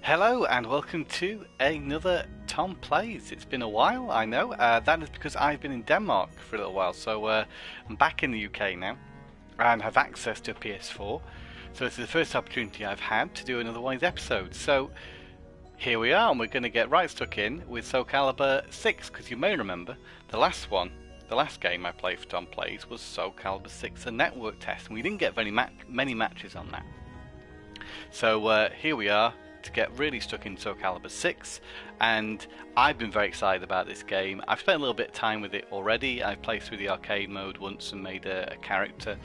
Hello and welcome to another Tom Plays. It's been a while, I know. That is because I've been in Denmark for a little while, so I'm back in the UK now and have access to a PS4. So this is the first opportunity I've had to do another one of these episodes. So here we are, and we're going to get right stuck in with Soul Calibur 6, because you may remember the last game I played for Tom Plays was Soul Calibur 6, a network test, and we didn't get many matches on that. So here we are to get really stuck in Soul Calibur 6, and I've been very excited about this game. I've spent a little bit of time with it already. I've played through the arcade mode once and made a character.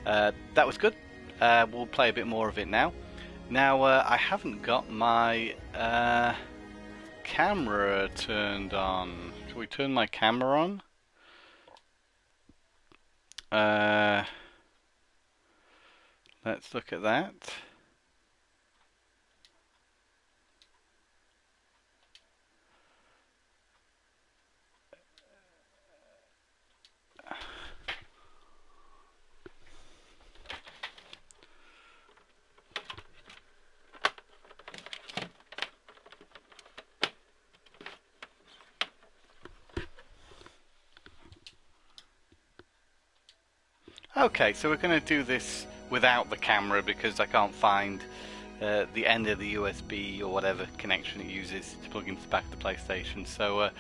That was good. We'll play a bit more of it now. Now, I haven't got my camera turned on. Shall we turn my camera on? Let's look at that. Okay, so we're going to do this without the camera because I can't find the end of the USB or whatever connection it uses to plug into the back of the PlayStation. So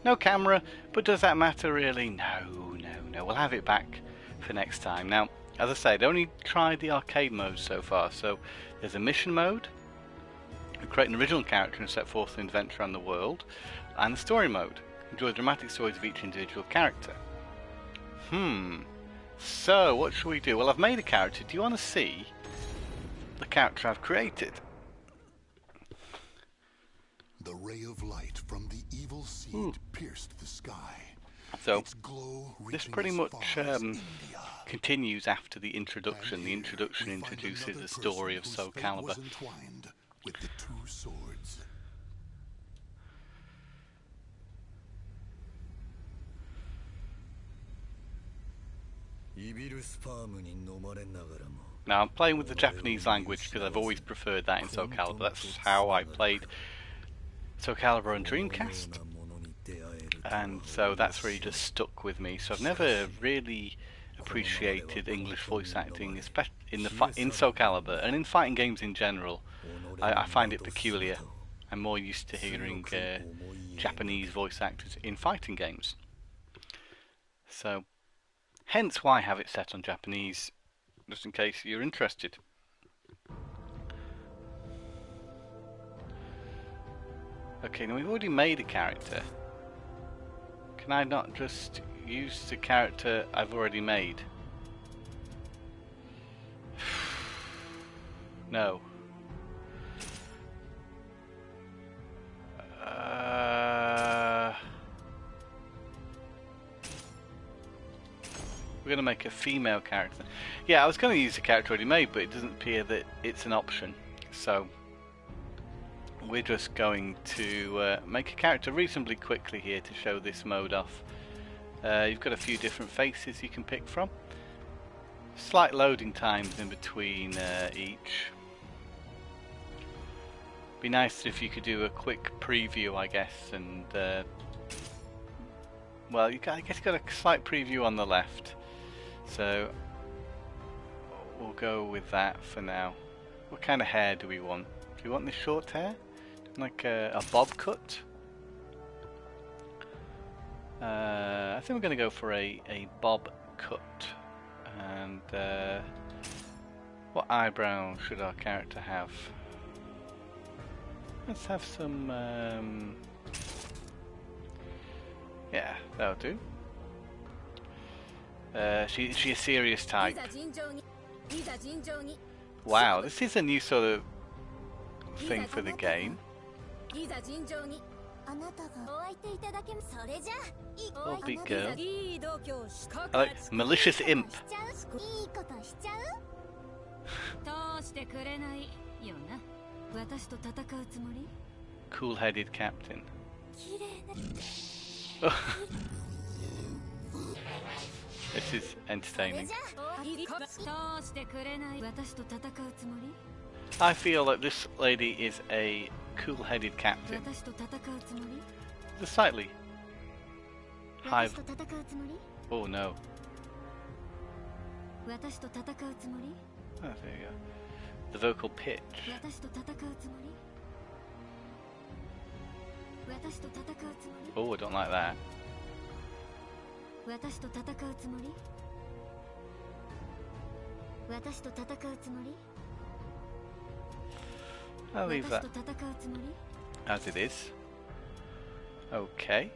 no camera, but does that matter really? No. We'll have it back for next time. Now, as I said, I only tried the arcade mode so far. So there's a mission mode, you create an original character and set forth an adventure around the world, and the story mode. Enjoy the dramatic stories of each individual character. So, what should we do? Well, I've made a character. Do you want to see the character I've created? The ray of light from the evil seed pierced the sky. So, this pretty much continues after the introduction. The introduction introduces the story of Soul Calibur. With the two swords. Now, I'm playing with the Japanese language because I've always preferred that in Soul Calibur. That's how I played Soul Calibur on Dreamcast, and so that's really just stuck with me. So I've never really appreciated English voice acting, especially in Soul Calibur and in fighting games in general. I find it peculiar. I'm more used to hearing Japanese voice actors in fighting games. So hence why I have it set on Japanese, just in case you're interested. Okay, now we've already made a character. Can I not just use the character I've already made? No. We're going to make a female character. Yeah, I was going to use the character already made, but it doesn't appear that it's an option. So we're just going to make a character reasonably quickly here to show this mode off. You've got a few different faces you can pick from. Slight loading times in between each. Be nice if you could do a quick preview, I guess, and well, I guess you got a slight preview on the left. So we'll go with that for now. What kind of hair do we want? Do we want this short hair? Like a bob cut? I think we're going to go for a bob cut. And what eyebrow should our character have? Let's have some... yeah, that'll do. She a serious type. Wow, this is a new sort of thing for the game. Oh, big girl. I like malicious imp. Cool-headed captain. This is entertaining. I feel like this lady is a cool-headed captain. The slightly high. Oh no. Oh, there you go. The vocal pitch. Oh, I don't like that. I'll leave that as it is. Okay.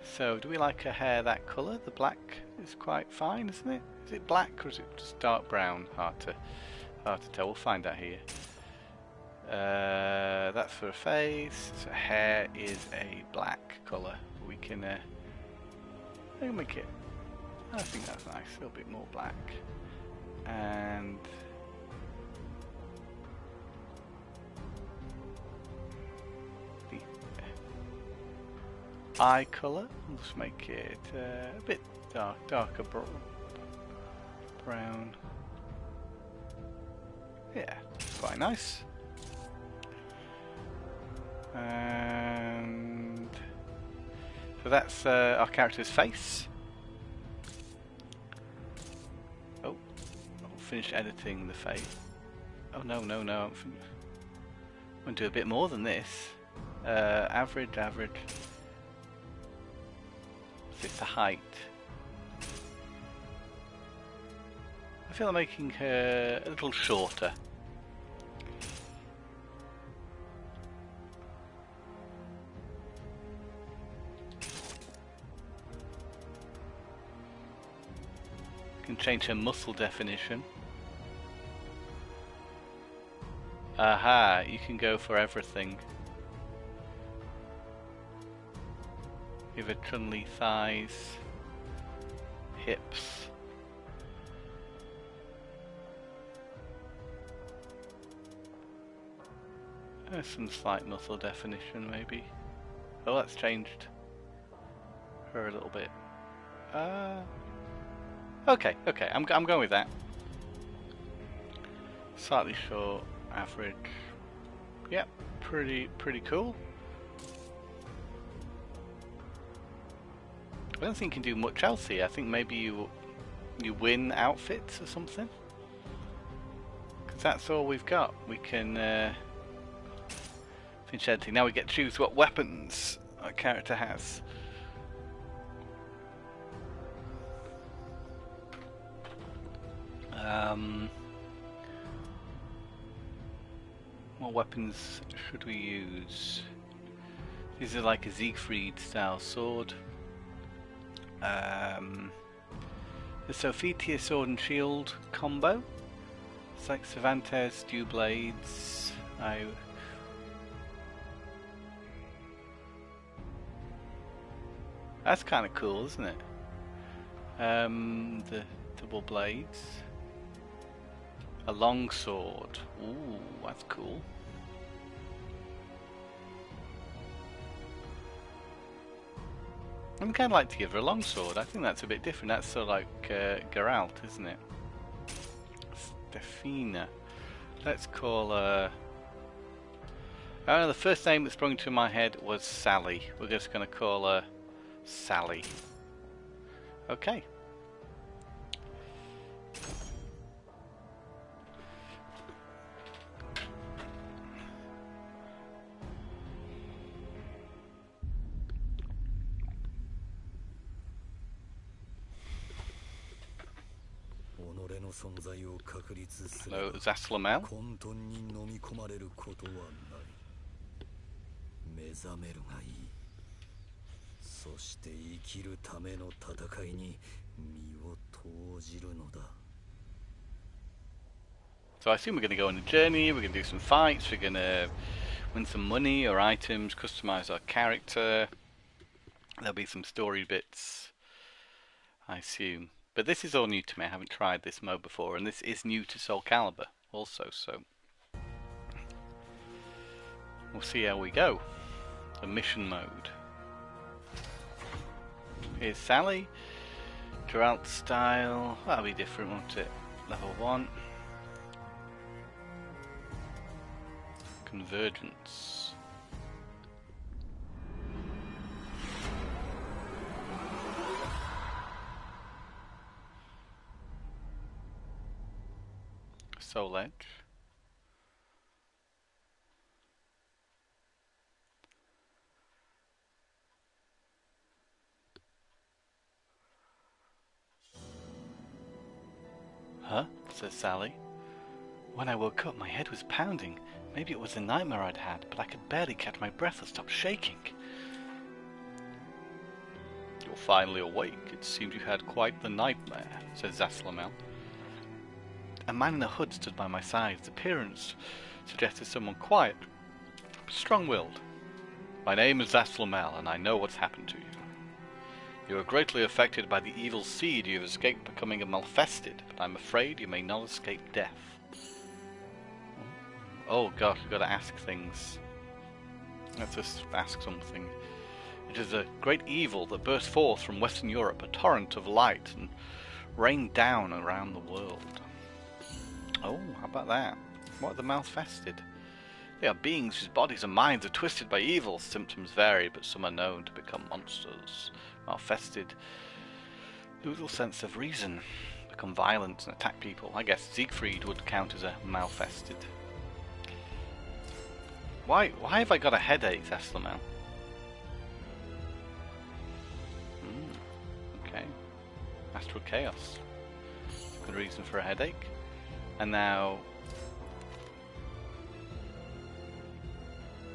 So, do we like her hair that colour? The black is quite fine, isn't it? Is it black or is it just dark brown? Hard to tell. We'll find out here. That's for her face. So hair is a black colour. We can make it. I think that's nice. A little bit more black. And the eye colour. Let's make it a bit darker brown. Yeah, quite nice. And so that's our character's face. Oh, I'll finish editing the face. Oh no, I'm going to do a bit more than this. Average. Fit the height. I feel like making her a little shorter. Can change her muscle definition. Aha, you can go for everything. Give her chunly thighs, hips. Some slight muscle definition, maybe. Oh, that's changed her a little bit. Okay. I'm going with that. Slightly short, average. Yep, pretty cool. I don't think you can do much else here. I think maybe you win outfits or something. Because that's all we've got. We can finish editing. Now we get to choose what weapons our character has. What weapons should we use? These are like a Siegfried style sword. The Sophia sword and shield combo. It's like Cervantes dual blades. That's kind of cool, isn't it? The double blades. A long sword. Ooh, that's cool. I'd kind of like to give her a long sword. I think that's a bit different. That's sort of like Geralt, isn't it? Stefina. Let's call her... the first name that sprung to my head was Sally. We're just going to call her Sally. Okay. Hello, Zaslamel. So I assume we're going to go on a journey, we're going to do some fights, we're going to win some money or items, customize our character. There'll be some story bits, I assume. But this is all new to me. I haven't tried this mode before, and this is new to Soul Calibur also, so we'll see how we go. The mission mode. Here's Sally. Geralt style. That'll be different, won't it? Level 1. Convergence. Soul Edge. Huh? Says Sally. When I woke up, my head was pounding. Maybe it was a nightmare I'd had, but I could barely catch my breath or stop shaking. You're finally awake. It seems you had quite the nightmare, said Zaslamel. A man in a hood stood by my side. His appearance suggested someone quiet, strong-willed. My name is Zaslamel, and I know what's happened to you. You are greatly affected by the evil seed. You have escaped becoming a Malfested, but I'm afraid you may not escape death. Oh gosh, we've got to ask things. Let's just ask something. It is a great evil that burst forth from Western Europe, a torrent of light, and rained down around the world. Oh, how about that? What are the Malfested? They are beings whose bodies and minds are twisted by evil. Symptoms vary, but some are known to become monsters. Malfested lose all sense of reason, become violent and attack people. I guess Siegfried would count as a Malfested. Why have I got a headache, Zaslamel? Okay. Astral Chaos. Good reason for a headache. And now,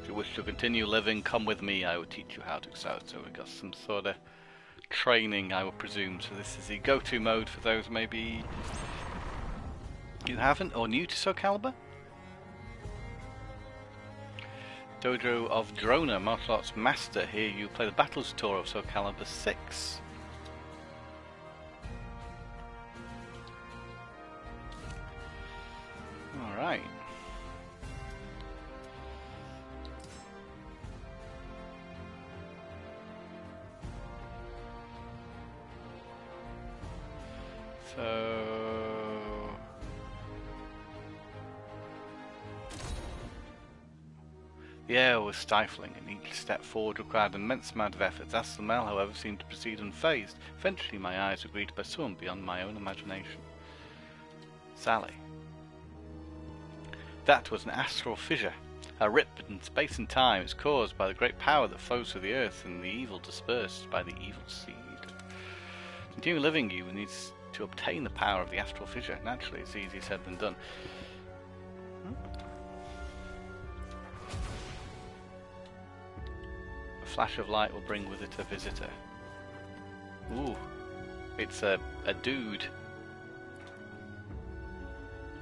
if you wish to continue living, come with me, I will teach you how to. So we've got some sort of training, I would presume. So this is the go-to mode for those maybe you haven't, or new to Soul Calibur. Dojo of Drona, martial arts master. Here you play the battles tour of Soul Calibur 6. Alright. So the air was stifling, and each step forward required an immense amount of effort. Zaslamel, however, seemed to proceed unfazed. Eventually my eyes were greeted by someone beyond my own imagination. Sally. That was an astral fissure. A rip in space and time is caused by the great power that flows through the earth and the evil dispersed by the evil seed. To continue living, you need to obtain the power of the astral fissure. Naturally, it's easier said than done. A flash of light will bring with it a visitor. Ooh, it's a dude.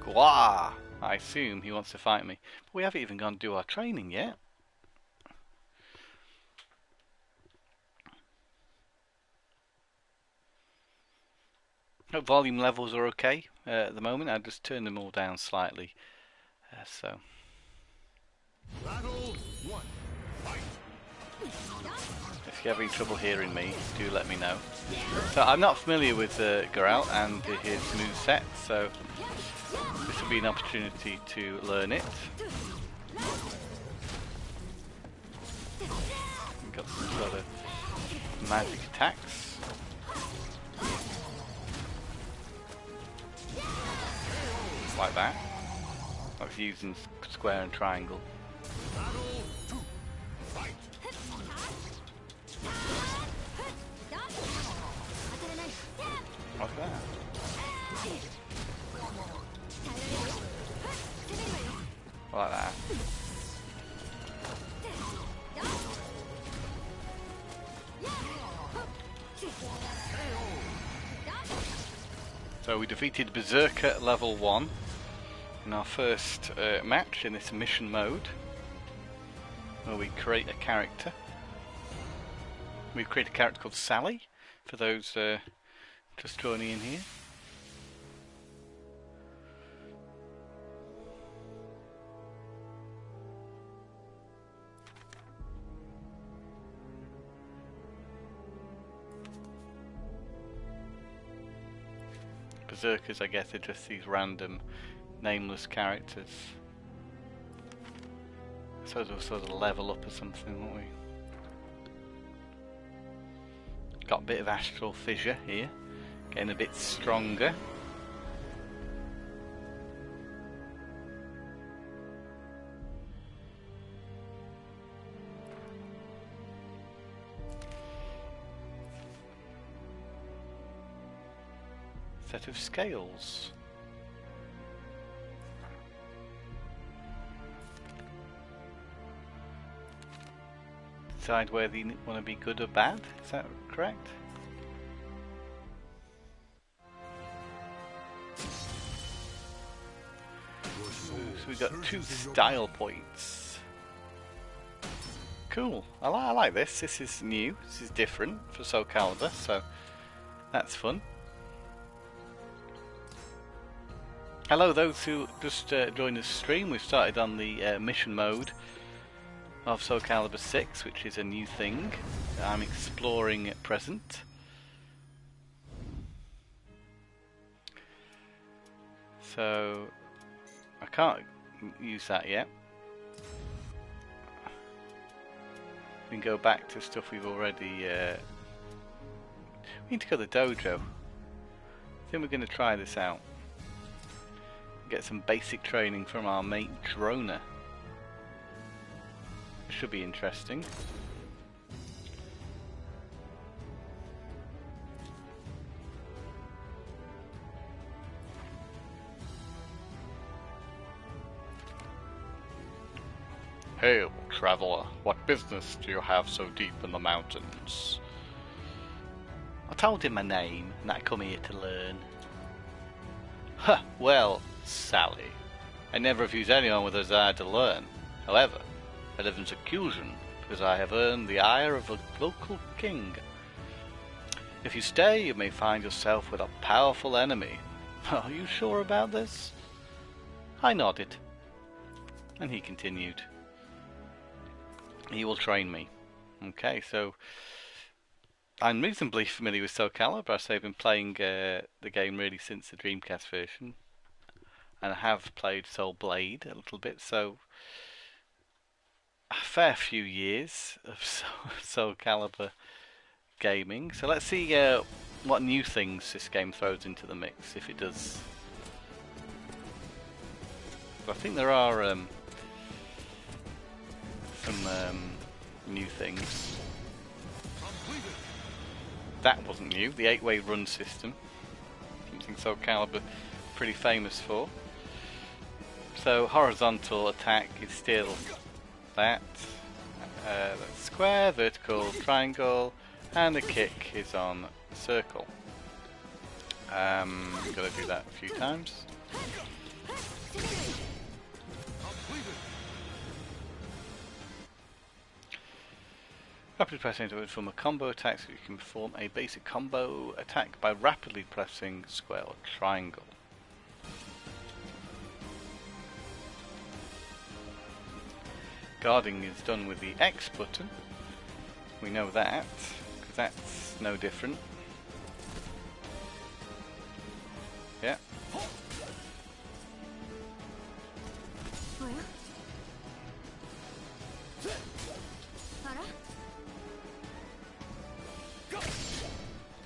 Gwah! I assume he wants to fight me. But we haven't even gone to do our training yet. Hope volume levels are okay at the moment. I just turned them all down slightly. So. Battle 1. Fight. If you're having trouble hearing me, do let me know. So I'm not familiar with Geralt and his moveset, so this will be an opportunity to learn it. We've got some sort of magic attacks. Like that. I was using square and triangle. What's that? Like that. So we defeated Berserker level 1 in our first match in this mission mode, where we create a character. We create a character called Sally, for those just joining in here. Berserkers, I guess, are just these random, nameless characters. suppose we'll sort of level up or something, won't we? Got a bit of astral fissure here, getting a bit stronger. Set of scales. Decide whether you want to be good or bad, is that correct? So we got 2 style points. Cool, I like this. This is new, this is different for Soul Calibur, so that's fun. Hello those who just joined the stream. We've started on the mission mode of Soul Calibur 6, which is a new thing that I'm exploring at present. So I can't use that yet. We can go back to stuff we've already... we need to go to the dojo. I think we're going to try this out. Get some basic training from our mate Droner. Should be interesting. Hail, traveler. What business do you have so deep in the mountains? I told him my name, and I come here to learn. Huh, well, Sally. I never refuse anyone with a desire to learn. However, I live in seclusion because I have earned the ire of a local king. If you stay, you may find yourself with a powerful enemy. Are you sure about this? I nodded, and he continued. He will train me. Okay, so I'm reasonably familiar with Soul Calibur. I've been playing the game really since the Dreamcast version, and I have played Soul Blade a little bit, so a fair few years of Soul Calibur gaming. So let's see what new things this game throws into the mix, if it does. But I think there are some new things. That wasn't new, the 8-way run system. Something Soul Calibur pretty famous for. So horizontal attack is still that. That's square, vertical, triangle, and the kick is on circle. Gotta do that a few times. Rapidly pressing into it from a combo attack, so you can perform a basic combo attack by rapidly pressing square or triangle. Guarding is done with the X button. We know that, because that's no different. Yeah.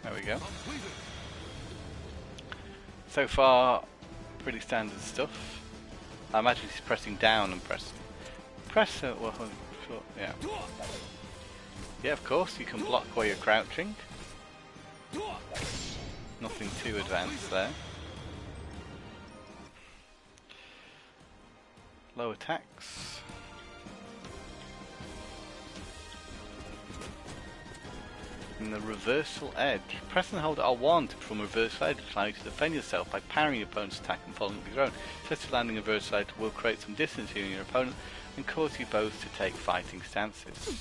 There we go. So far, pretty standard stuff. I imagine he's pressing down and press well, sure, yeah. Yeah, of course, you can block while you're crouching. Nothing too advanced there. Low attacks. And the reversal edge. Press and hold R1 to perform a reversal edge, which allows you to defend yourself by parrying your opponent's attack and following up with your own. Such landing a reversal edge will create some distance between your opponent and cause you both to take fighting stances.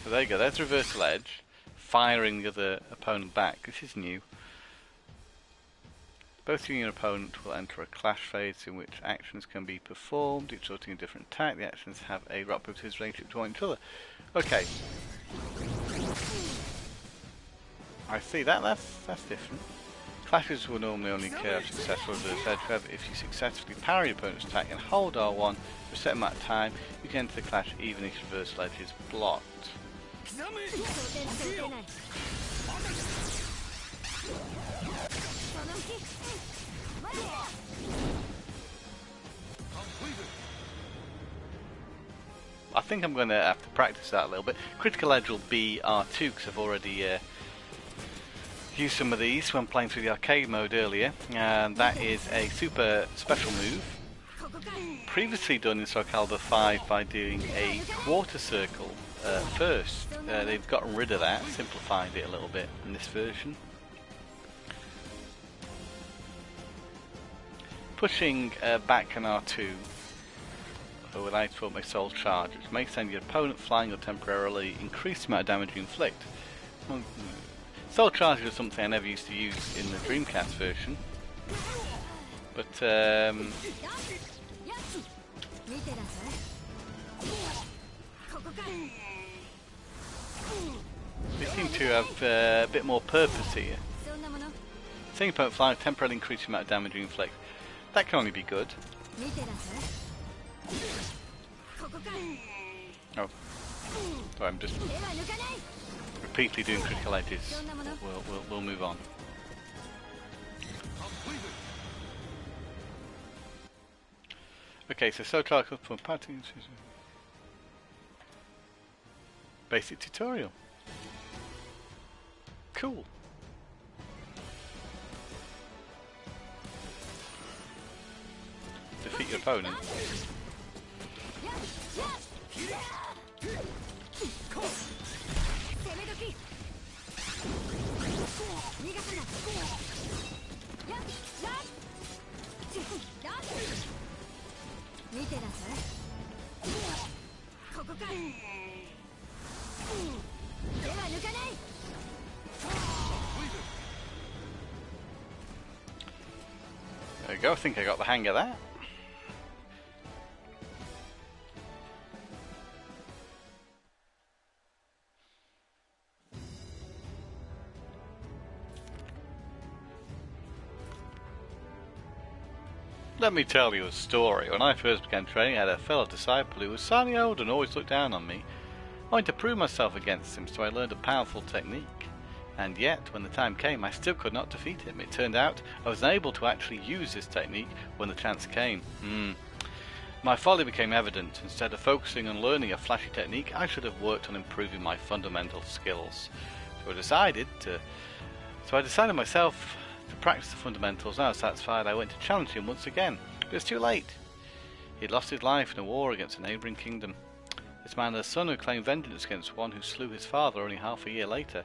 So there you go, there's reversal edge, firing the other opponent back. This is new. Both you and your opponent will enter a clash phase in which actions can be performed, each resulting in a different attack. The actions have a rock paper scissors relationship to each other. Okay. I see that's different. Clashes will normally only occur after successful reverse edge. However, if you successfully parry your opponent's attack and hold R1 for a set amount of time, you can enter the clash even if your reversal edge is blocked. I think I'm going to have to practice that a little bit. Critical edge will be R2 because I've already used some of these when playing through the arcade mode earlier, and that is a super special move. Previously done in Soul Calibur 5 by doing a quarter circle first. They've gotten rid of that, simplified it a little bit in this version. Pushing back an R2 will activate my soul charge, which may send your opponent flying or temporarily increase the amount of damage you inflict. Soul charge is something I never used to use in the Dreamcast version, but they seem to have a bit more purpose here. Seeing opponent flying temporarily increase the amount of damage you inflict. That can only be good. Oh, sorry, I'm just repeatedly doing critical edges. We'll move on. Okay, so Soul Calibur for parting basic tutorial. Cool. Defeat your opponent. There we go, I think I got the hang of that. Let me tell you a story. When I first began training, I had a fellow disciple who was slightly old and always looked down on me. I wanted to prove myself against him, so I learned a powerful technique. And yet, when the time came, I still could not defeat him. It turned out I was unable to actually use this technique when the chance came. My folly became evident. Instead of focusing on learning a flashy technique, I should have worked on improving my fundamental skills. So I decided myself to practice the fundamentals. Now satisfied, I went to challenge him once again. But it's too late. He had lost his life in a war against a neighbouring kingdom. This man had a son who claimed vengeance against one who slew his father only half a year later.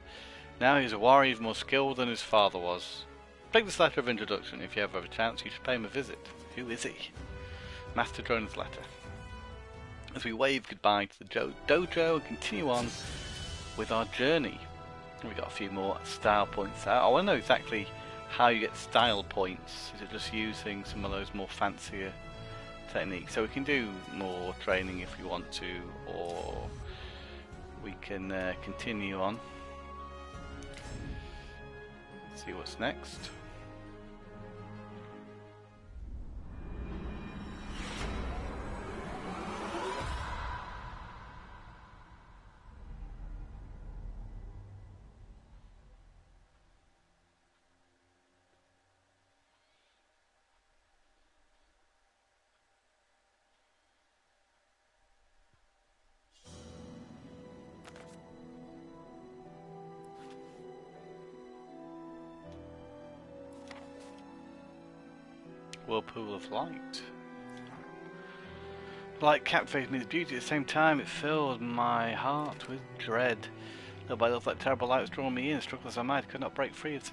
Now he's a warrior even more skilled than his father was. Take this letter of introduction. If you ever have a chance, you should pay him a visit. Who is he? Master Drone's letter. As we wave goodbye to the dojo and continue on with our journey. We got a few more style points out. I want to know exactly how you get style points. Is it just using some of those more fancier techniques? So we can do more training if we want to, or we can continue on. See what's next. Whirlpool of light. Light captivated me with beauty. At the same time, it filled my heart with dread. Little by little, that terrible light was drawing me in. Struggle as I might, I could not break free of this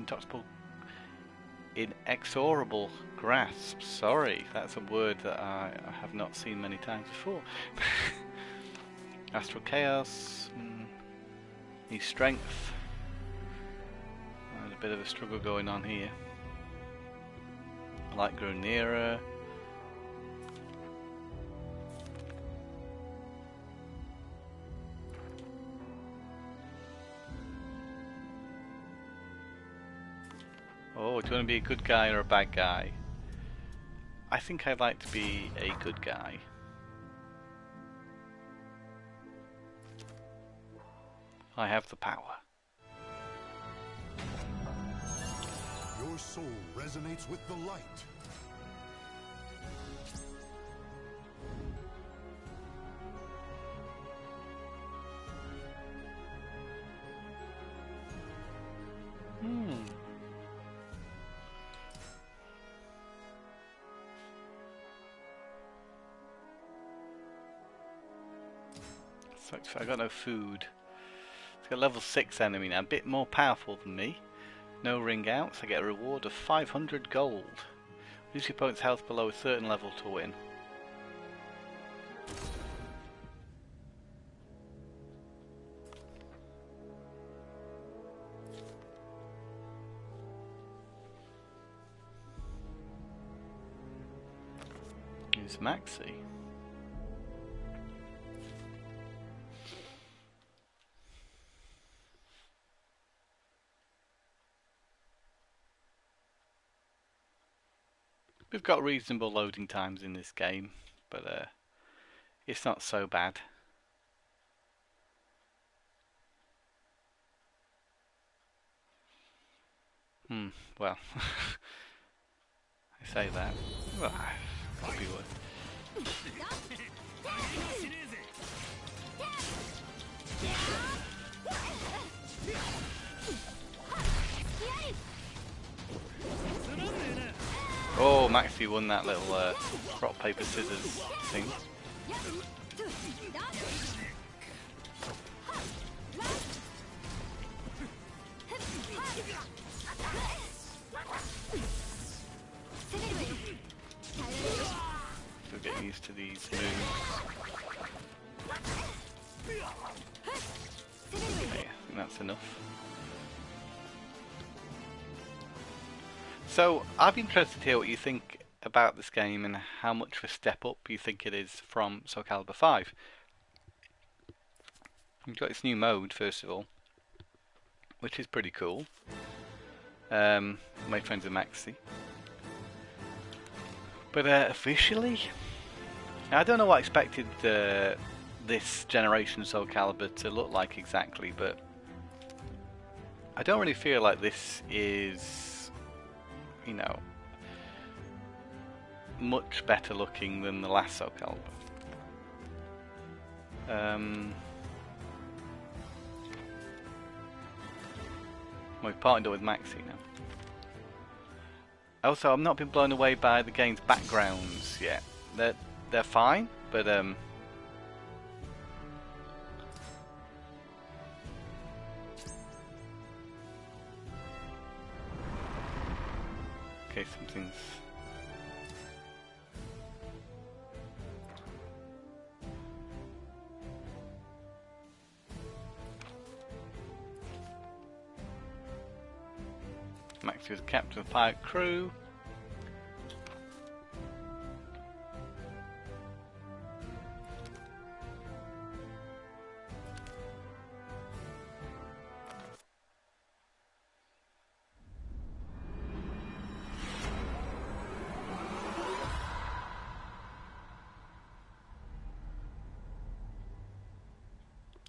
inexorable grasp. Sorry, that's a word that I have not seen many times before. Astral chaos. Need strength. There's a bit of a struggle going on here. Light grew nearer. Oh, do you want to be a good guy or a bad guy? I think I'd like to be a good guy. I have the power. Your soul resonates with the light. So I got no food. It's got a level 6 enemy now, a bit more powerful than me. No ring outs, I get a reward of 500 gold. Reduce your opponent's health below a certain level to win. Use Maxi. We've got reasonable loading times in this game, but it's not so bad. Well, I say that. Well, might be worth. Oh, Maxi won that little rock, paper, scissors thing. Still getting used to these moves. Okay, I think that's enough. So, I'd be interested to hear what you think about this game and how much of a step up you think it is from Soul Calibur 5. You've got this new mode, first of all, which is pretty cool. Made friends with Maxi. But officially, I don't know what I expected this generation of Soul Calibur to look like exactly, but I don't really feel like this is, you know, much better looking than the last Soul Calibur. We've partnered up with Maxi now. Also, I've not been blown away by the game's backgrounds yet. They're fine, but okay, something's. Maxi was captain of the pirate crew.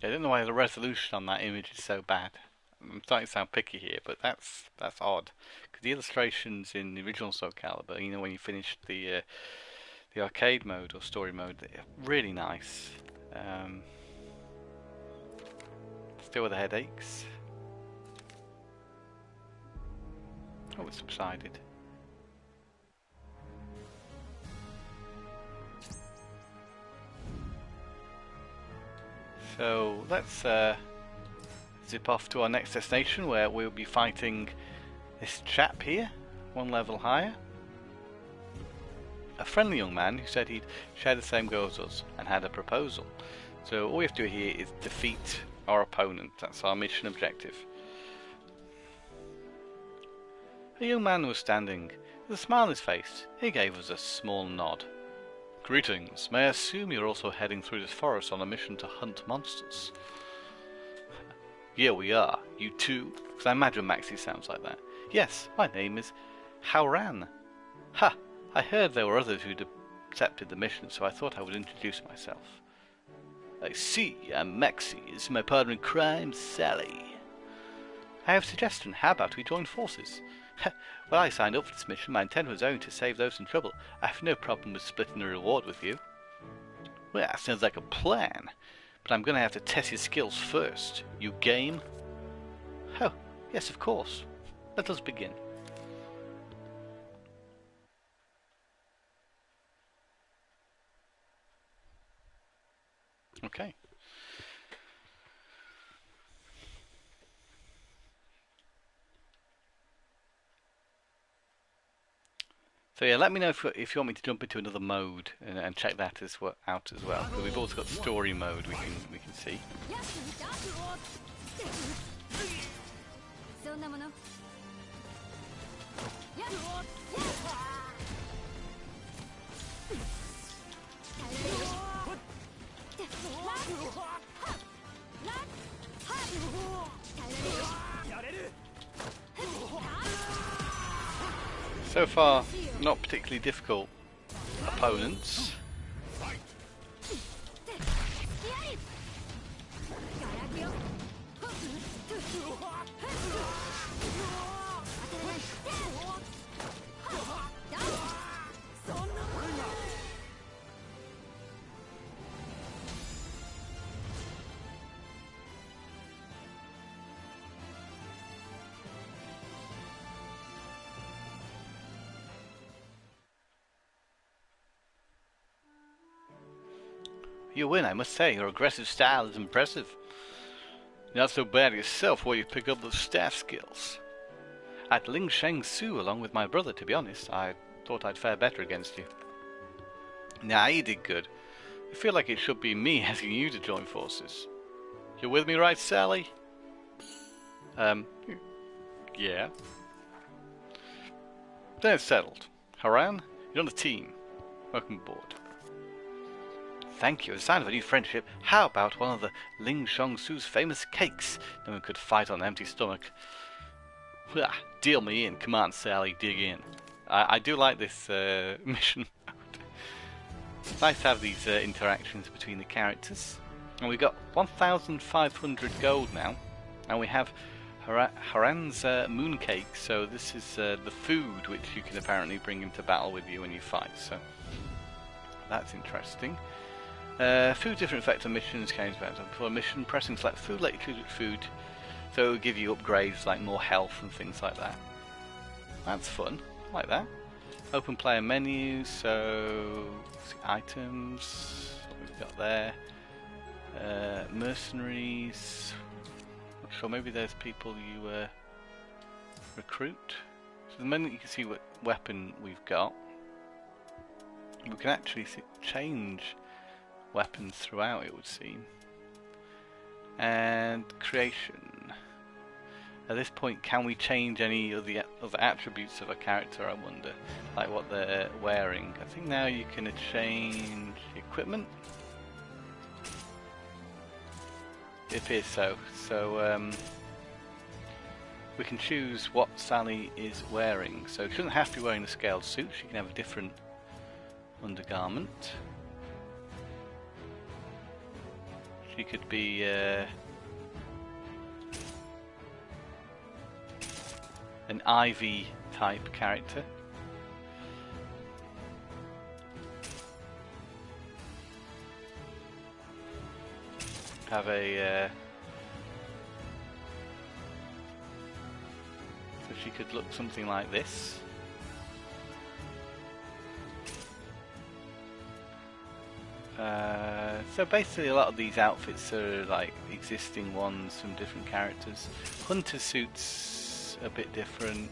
I don't know why the resolution on that image is so bad. I'm starting to sound picky here, but that's odd. Because the illustrations in the original Soul Calibur, you know, when you finished the arcade mode or story mode, they're really nice. Still with the headaches. Oh, it subsided. So let's zip off to our next destination, where we'll be fighting this chap here, one level higher. A friendly young man who said he'd share the same goal as us and had a proposal. So all we have to do here is defeat our opponent. That's our mission objective. A young man was standing with a smile on his face. He gave us a small nod. Greetings. May I assume you're also heading through this forest on a mission to hunt monsters? Yeah, we are. You too? Because I imagine Maxie sounds like that. Yes, my name is Hauran. Ha! I heard there were others who'd accepted the mission, so I thought I would introduce myself. I see, I'm Maxie. This is my partner in crime, Sally. I have a suggestion. How about we join forces? Well, I signed up for this mission. My intent was only to save those in trouble. I have no problem with splitting the reward with you. Well, that sounds like a plan. But I'm going to have to test your skills first. You game? Oh, yes, of course. Let us begin. Okay. So yeah, let me know if you want me to jump into another mode and check that out as well. Because we've also got story mode we can see. So far, not particularly difficult opponents. You win, I must say. Your aggressive style is impressive. You're not so bad yourself where you pick up those staff skills. At Ling Sheng Su along with my brother, to be honest. I thought I'd fare better against you. Nah, you did good. I feel like it should be me asking you to join forces. You're with me, right, Sally? Yeah. Then it's settled. Haran, you're on the team. Welcome aboard. Thank you. As a sign of a new friendship, how about one of the Ling Shang-Su's famous cakes? No one could fight on an empty stomach. Deal me in. Come on, Sally, dig in. I do like this mission mode. It's nice to have these interactions between the characters. And we've got 1,500 gold now. And we have Haran's mooncake. So this is the food which you can apparently bring into battle with you when you fight. So that's interesting. Food different effects on missions comes back. Before a mission, pressing select food, let you choose which food. So it will give you upgrades like more health and things like that. That's fun. I like that. Open player menus, so see items, what we've got there. Mercenaries. Not sure, maybe there's people you recruit. So the moment you can see what weapon we've got, we can actually change weapons throughout, it would seem. And creation. At this point, can we change any of the other attributes of a character, I wonder? Like what they're wearing. I think now you can change equipment. It appears so. So we can choose what Sally is wearing. So she doesn't have to be wearing a scaled suit, she can have a different undergarment. She could be an Ivy type character. Have a so she could look something like this. So basically a lot of these outfits are like existing ones from different characters. Hunter suits a bit different.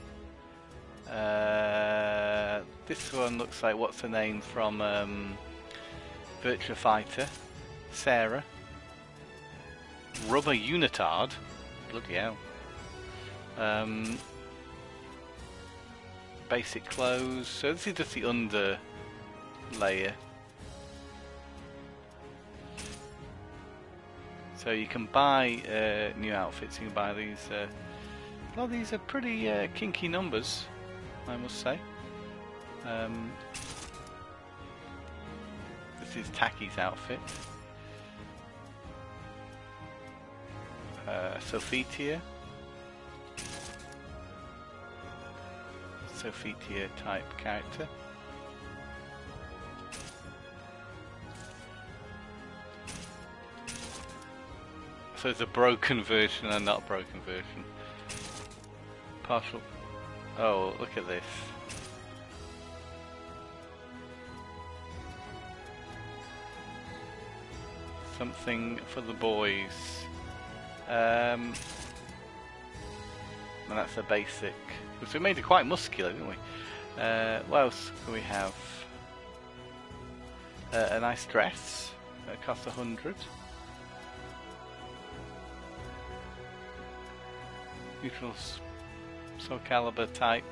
This one looks like what's her name from Virtua Fighter, Sarah. Rubber Unitard, bloody hell. Basic clothes, so this is just the under layer. So you can buy new outfits. You can buy these. Well, these are pretty kinky numbers, I must say. This is Taki's outfit. Sophitia type character. So it's a broken version and not broken version. Partial. Oh, look at this. Something for the boys. And that's a basic. So we made it quite muscular, didn't we? What else can we have? A nice dress. That costs 100. Neutral Soul Calibur type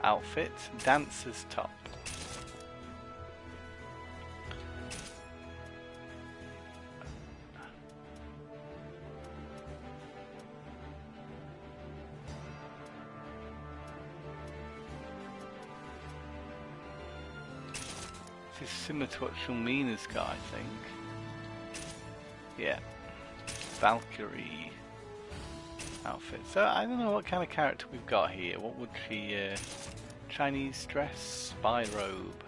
outfit. Dancer's top. This is similar to what Shulmina's got, I think. Yeah. Valkyrie outfit. So I don't know what kind of character we've got here. What would she... Chinese dress? Spy robe.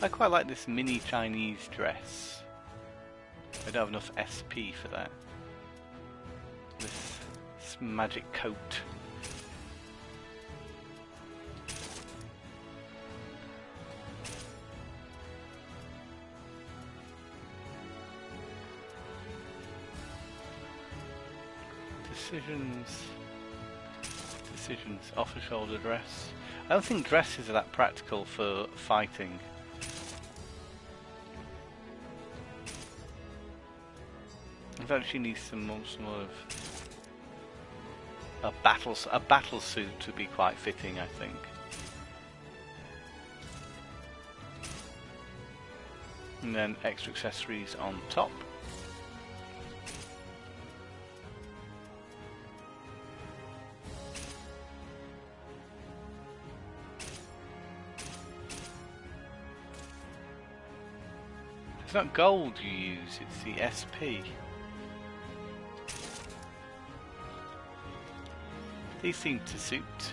I quite like this mini Chinese dress. I don't have enough SP for that. This magic coat. Decisions. Offer shoulder dress. I don't think dresses are that practical for fighting. I thought she needs some sort of a battle suit to be quite fitting, I think. And then extra accessories on top. It's not gold you use, it's the SP. These seem to suit.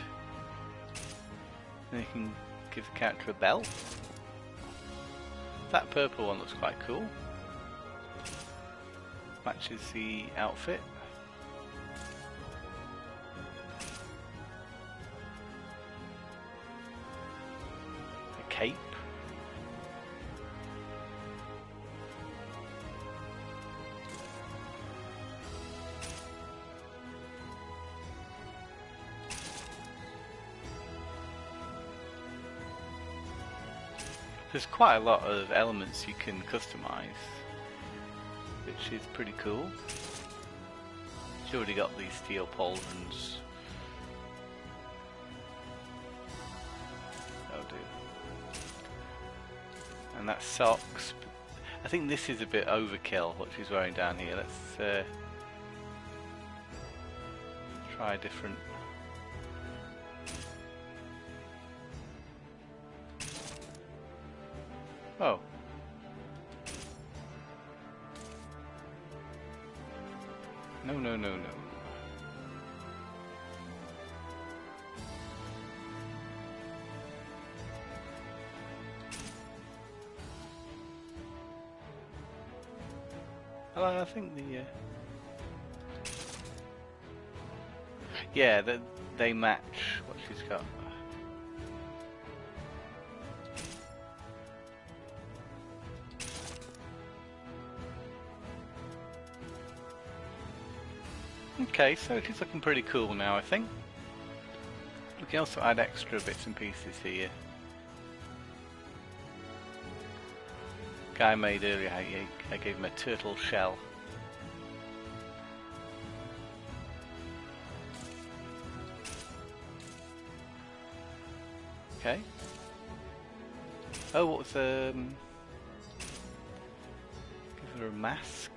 And you can give the character a belt. That purple one looks quite cool. Matches the outfit. A cape. There's quite a lot of elements you can customize, which is pretty cool. She's already got these steel pauldrons. Oh dear. And that's socks. I think this is a bit overkill, what she's wearing down here. Let's try a different. Oh. No. Well, I think the... Yeah, they match what she's got. Okay, so she's looking pretty cool now, I think. We can also add extra bits and pieces here. Guy made earlier, I gave him a turtle shell. Okay. Oh, what was Her mask.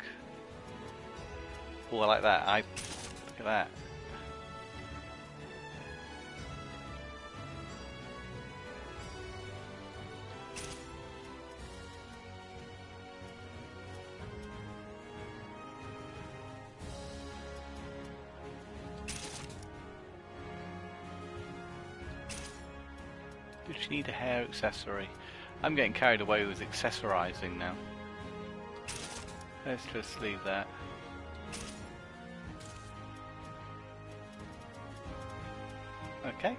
Oh, I like that. Look at that. Does she need a hair accessory? I'm getting carried away with accessorizing now. Let's just leave that. Okay.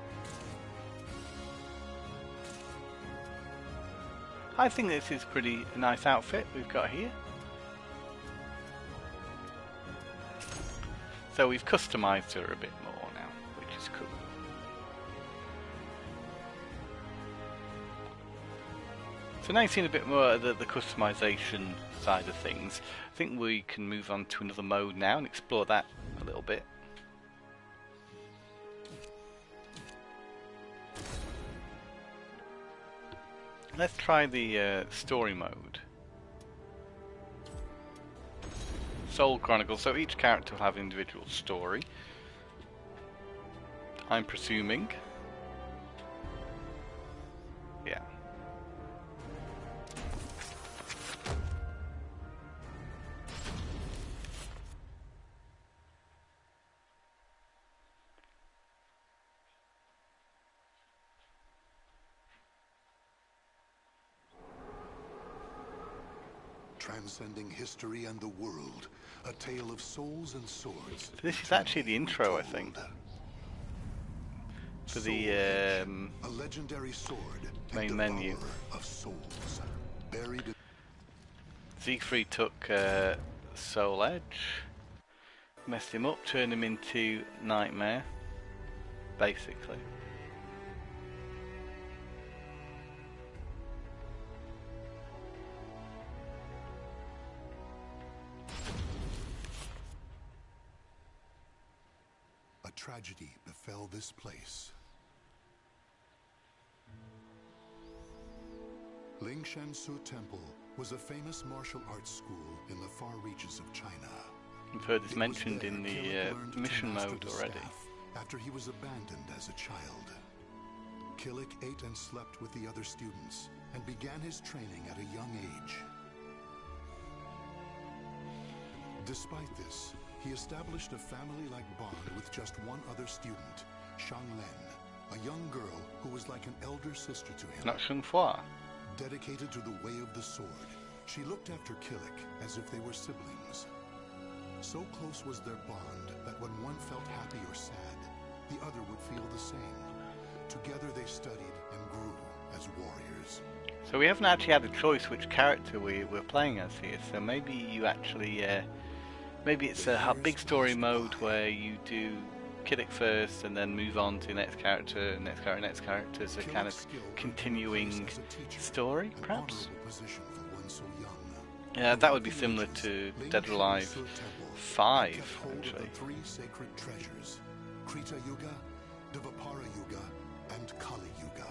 I think this is pretty nice outfit we've got here. So we've customized her a bit more now, which is cool. So now you've seen a bit more of the customization side of things. I think we can move on to another mode now and explore that a little bit. Let's try the story mode. Soul Chronicles, so each character will have an individual story. I'm presuming. Yeah. Transcending history and the world, a tale of souls and swords. This is actually the intro, I think. For the a legendary sword main menu. Of souls, buried in Siegfried took Soul Edge, messed him up, turned him into Nightmare, basically. a tragedy befell this place. Lingshan-Su Temple was a famous martial arts school in the far reaches of China. I've heard this mentioned in the mission mode already. After he was abandoned as a child, Killick ate and slept with the other students and began his training at a young age. Despite this, he established a family-like bond with just one other student, Shanglen, a young girl who was like an elder sister to him. Not Shangfua. Dedicated to the way of the sword, she looked after Killick as if they were siblings. So close was their bond that when one felt happy or sad, the other would feel the same. Together they studied and grew as warriors. So we haven't actually had a choice which character we're playing as here, so maybe you actually, maybe it's a big story mode where you do Killick first and then move on to the next character, next character, next character, so kind of continuing story, perhaps? Yeah, that would be similar to Dead or Alive 5, actually. The three sacred treasures, Krita Yuga, Dvapara Yuga, and Kali Yuga.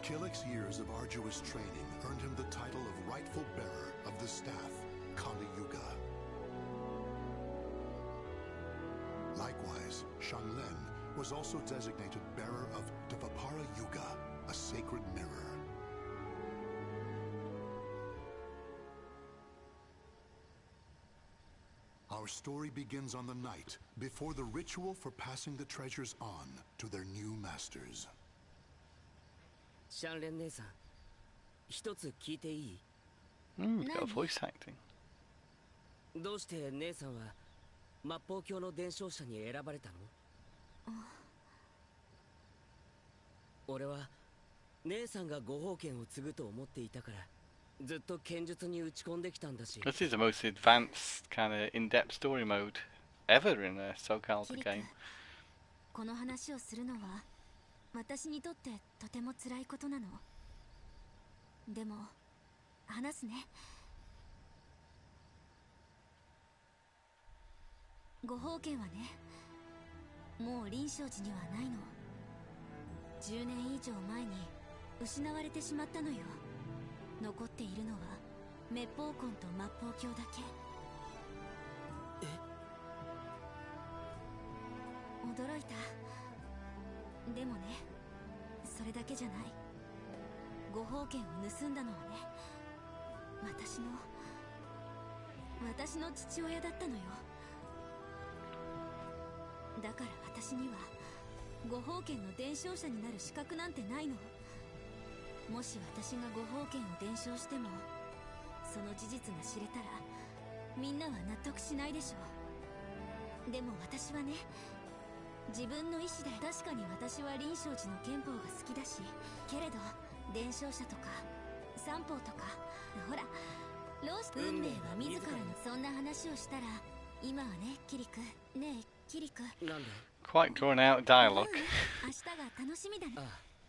Killick's years of arduous training earned him the title of rightful bearer of the staff, Kali Yuga. Likewise, Shanglen was also designated bearer of Dvapara Yuga, a sacred mirror. Our story begins on the night before the ritual for passing the treasures on to their new masters. Shanglen 姉さん、一つ聞いていい？ We've got voice acting. どうして姉さんは末法教の伝承者に選ばれたの？俺は姉さんがご宝剣を継ぐと思っていたから。ずっと剣術に打ち込んできたんだし。This is the most advanced kind of in-depth story mode ever in a Soul Calibur game. この話をするのは私にとってとても辛いことなの。でも話すね。ご宝剣はね、もう臨床寺にはないの。10年以上前に失われてしまったのよ。残っているのは滅法魂と末法鏡だけ。驚いた。でもね、それだけじゃない。ご宝剣を盗んだのはね、私の父親だったのよ。だから私にはご宝剣の伝承者になる資格なんてないの。もし私がご宝剣を伝承しても、その事実が知れたらみんなは納得しないでしょ。でも私はね、自分の意志で。確かに私は林承寺の憲法が好きだし、けれど伝承者とか三法とか、ほら運命は自らの。そんな話をしたら今はね、キリク。ねえキリク。なんで？ Quite drawn out dialogue. 明日が楽しみだね。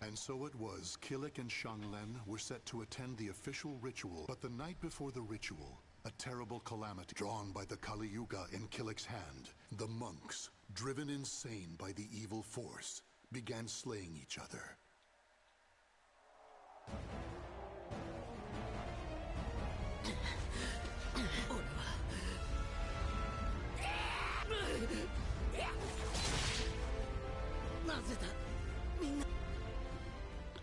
And so it was, Killick and Shanglen were set to attend the official ritual. But the night before the ritual, a terrible calamity drawn by the Kali Yuga in Killick's hand. The monks, driven insane by the evil force, began slaying each other.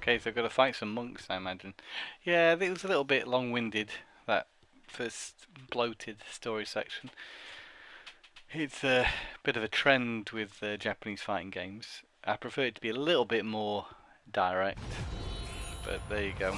Okay, so I've got to fight some monks, I imagine. Yeah, it was a little bit long-winded, that first bloated story section. It's a bit of a trend with Japanese fighting games. I prefer it to be a little bit more direct, but there you go.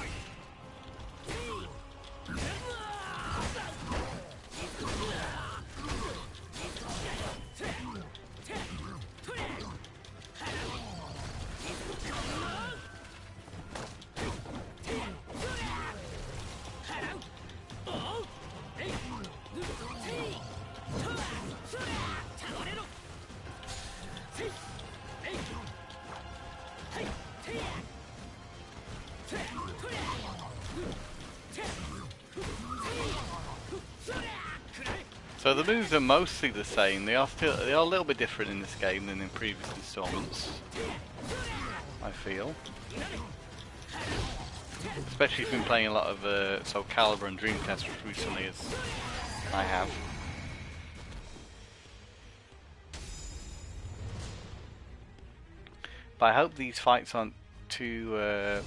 So the moves are mostly the same. They are a little bit different in this game than in previous installments, I feel. Especially if you've been playing a lot of Soul Calibur and Dreamcast recently, as I have. But I hope these fights aren't too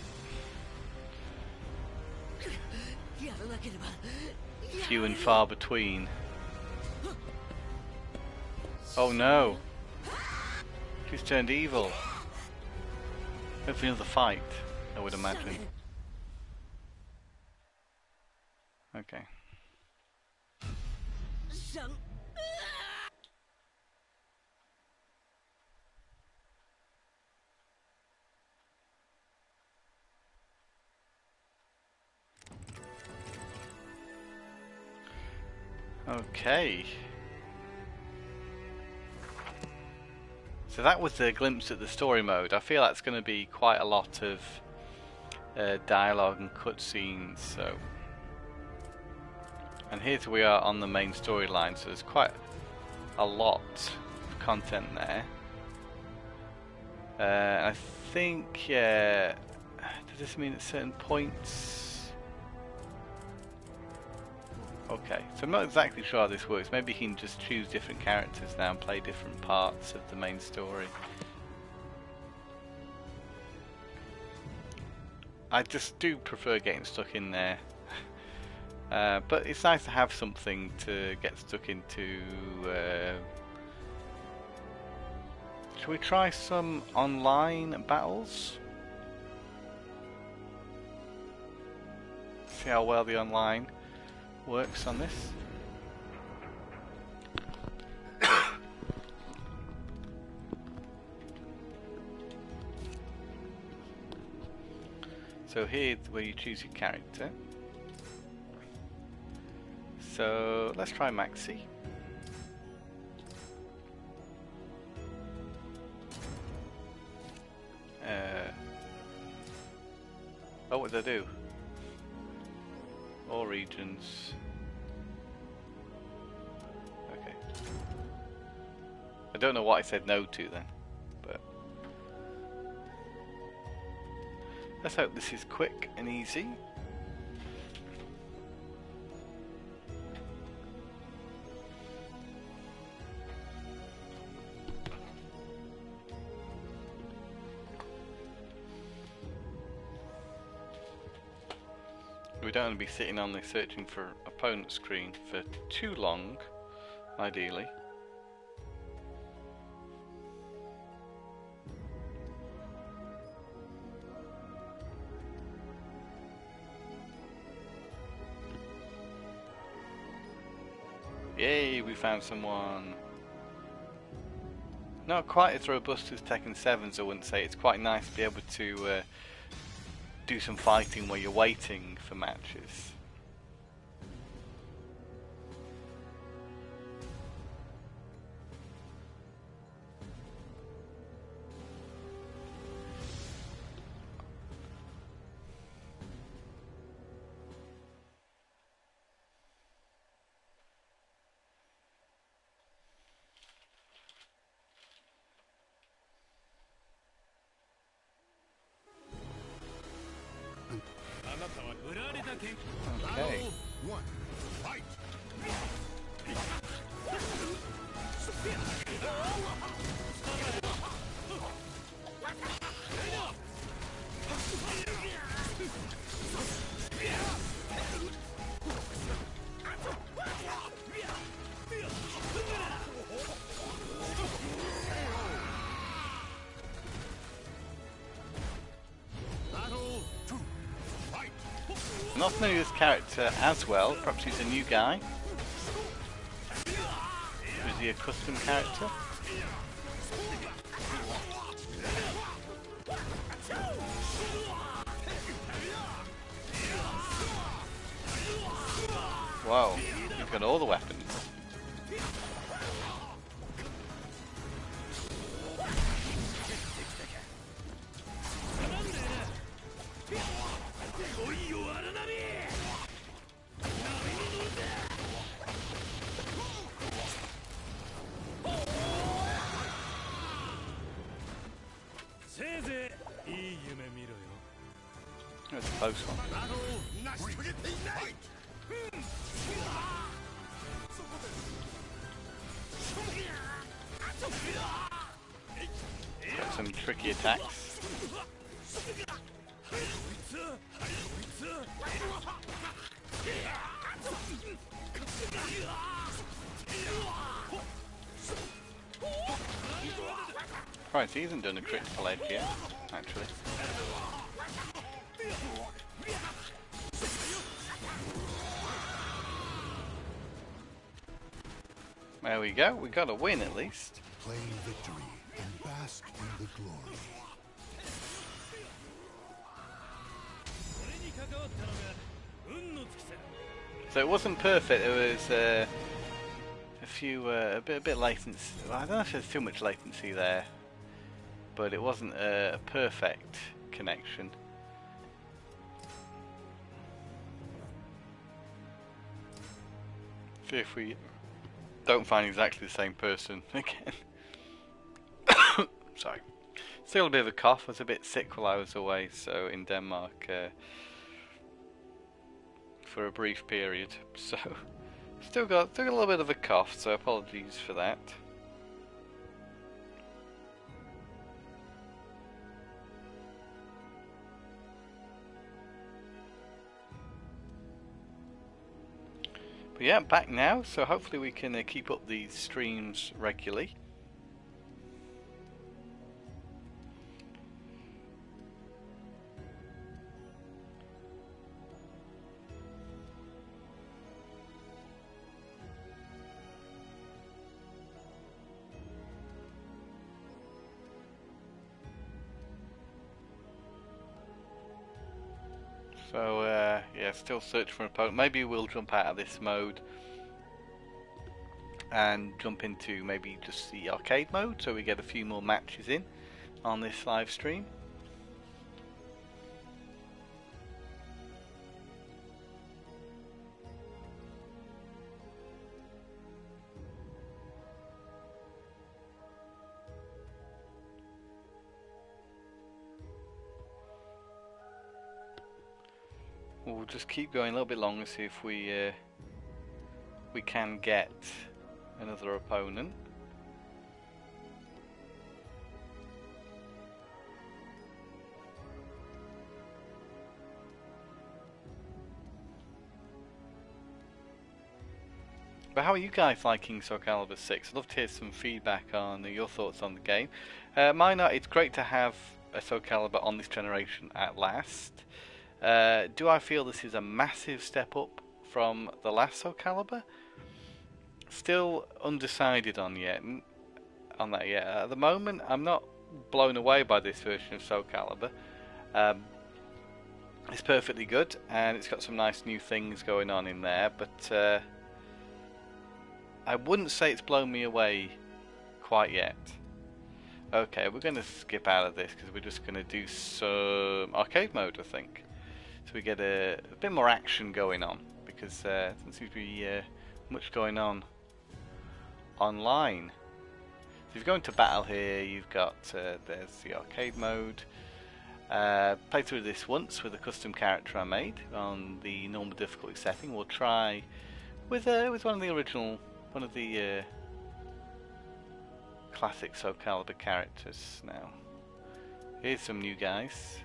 few and far between. Oh no! She's turned evil. Hopefully another fight, I would imagine. Okay. Okay. So that was a glimpse at the story mode. I feel that's going to be quite a lot of dialogue and cutscenes. So, and here we are on the main storyline. So there's quite a lot of content there. I think, yeah. Does this mean at certain points? Okay, so I'm not exactly sure how this works. Maybe you can just choose different characters now and play different parts of the main story. I just do prefer getting stuck in there. But it's nice to have something to get stuck into. Shall we try some online battles? See how well the online works on this. So here's where you choose your character. So let's try Maxi. Oh, what did I do? All regions. Okay. I don't know what I said no to then, but let's hope this is quick and easy. We don't want to be sitting on this searching for opponent screen for too long, ideally. Yay, we found someone. Not quite as robust as Tekken 7's, I wouldn't say. It's quite nice to be able to do some fighting while you're waiting for matches. Okay. One, fight! I'm not familiar with this character as well. Perhaps he's a new guy. Is he a custom character? Whoa, you've got all the weapons. That's a close one. Got some tricky attacks. Christ, he hasn't done a critical edge yet, actually. There we go, we got a win at least. Claim victory and bask in the glory. So it wasn't perfect, there was a bit latency. Well, I don't know if there's too much latency there, but it wasn't a perfect connection. See if we don't find exactly the same person again. Sorry. Still a bit of a cough. I was a bit sick while I was away, so in Denmark for a brief period. So still got a little bit of a cough, so apologies for that. But yeah, back now, so hopefully we can keep up these streams regularly. So yeah, still search for an opponent. Maybe we'll jump out of this mode and jump into maybe just the arcade mode, so we get a few more matches in on this live stream. We'll just keep going a little bit longer, see if we can get another opponent. But how are you guys liking Soul Calibur 6? I'd love to hear some feedback on your thoughts on the game. Mine are, it's great to have a Soul Calibur on this generation at last. Do I feel this is a massive step up from the last Soul Calibur? Still undecided on that yet. At the moment, I'm not blown away by this version of Soul Calibur. It's perfectly good, and it's got some nice new things going on in there, but I wouldn't say it's blown me away quite yet. Okay, we're going to skip out of this because we're just going to do some arcade mode, I think. So we get a bit more action going on, because there doesn't seem to be much going on online. So if you go into battle here, you've got there's the arcade mode. Played through this once with a custom character I made on the normal difficulty setting. We'll try with one of the classic Soul Calibur characters now. Here's some new guys.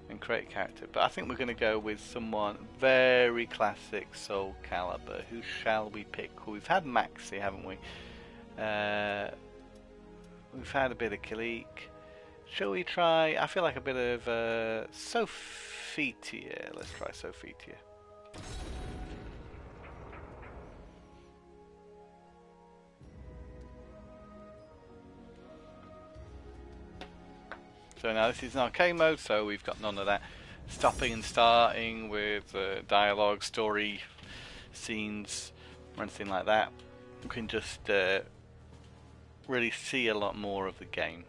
And create a character, but I think we're going to go with someone very classic Soul Calibur. Who shall we pick? Well, we've had Maxi, haven't we? We've had a bit of Kilik. Shall we try? I feel like a bit of Sophitia. Let's try Sophitia. So now this is an arcade mode, so we've got none of that stopping and starting with dialogue, story, scenes, or anything like that. We can just really see a lot more of the game.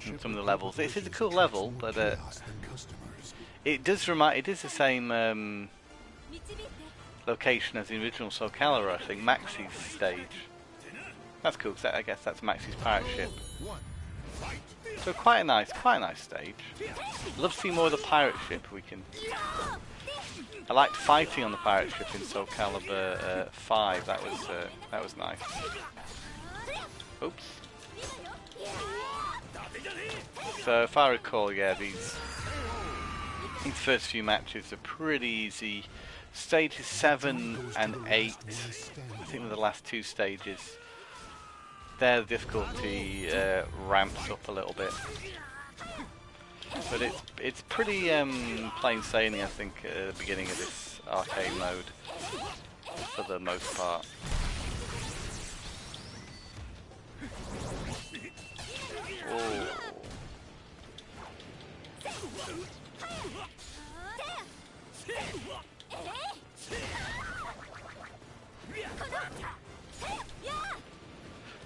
And some of the levels. This is a cool level, but it does remind. It is the same location as the original Soul Calibur, I think, Maxi's stage. That's cool, because I guess that's Maxi's pirate ship. So quite a nice stage. Love to see more of the pirate ship. I liked fighting on the pirate ship in Soul Calibur 5. That was nice. Oops. So if I recall, yeah, these first few matches are pretty easy. Stages 7 and 8, I think were the last two stages. There the difficulty ramps up a little bit, but it's pretty plain sailing, I think, at the beginning of this arcade mode for the most part. Oh.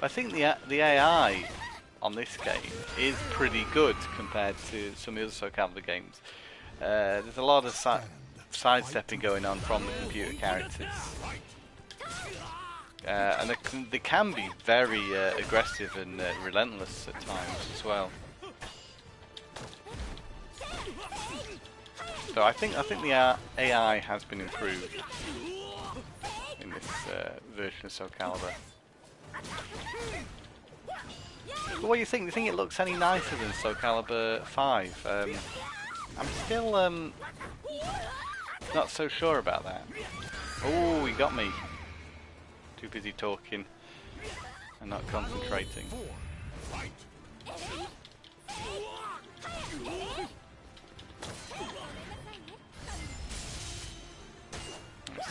I think the AI on this game is pretty good compared to some of the other Soul Calibur games. There's a lot of sidestepping going on from the computer characters, and they can be very aggressive and relentless at times as well. So I think the AI has been improved in this version of Soul Calibur. But what do you think? Do you think it looks any nicer than Soul Calibur 5? I'm still not so sure about that. Oh, you got me. Too busy talking and not concentrating.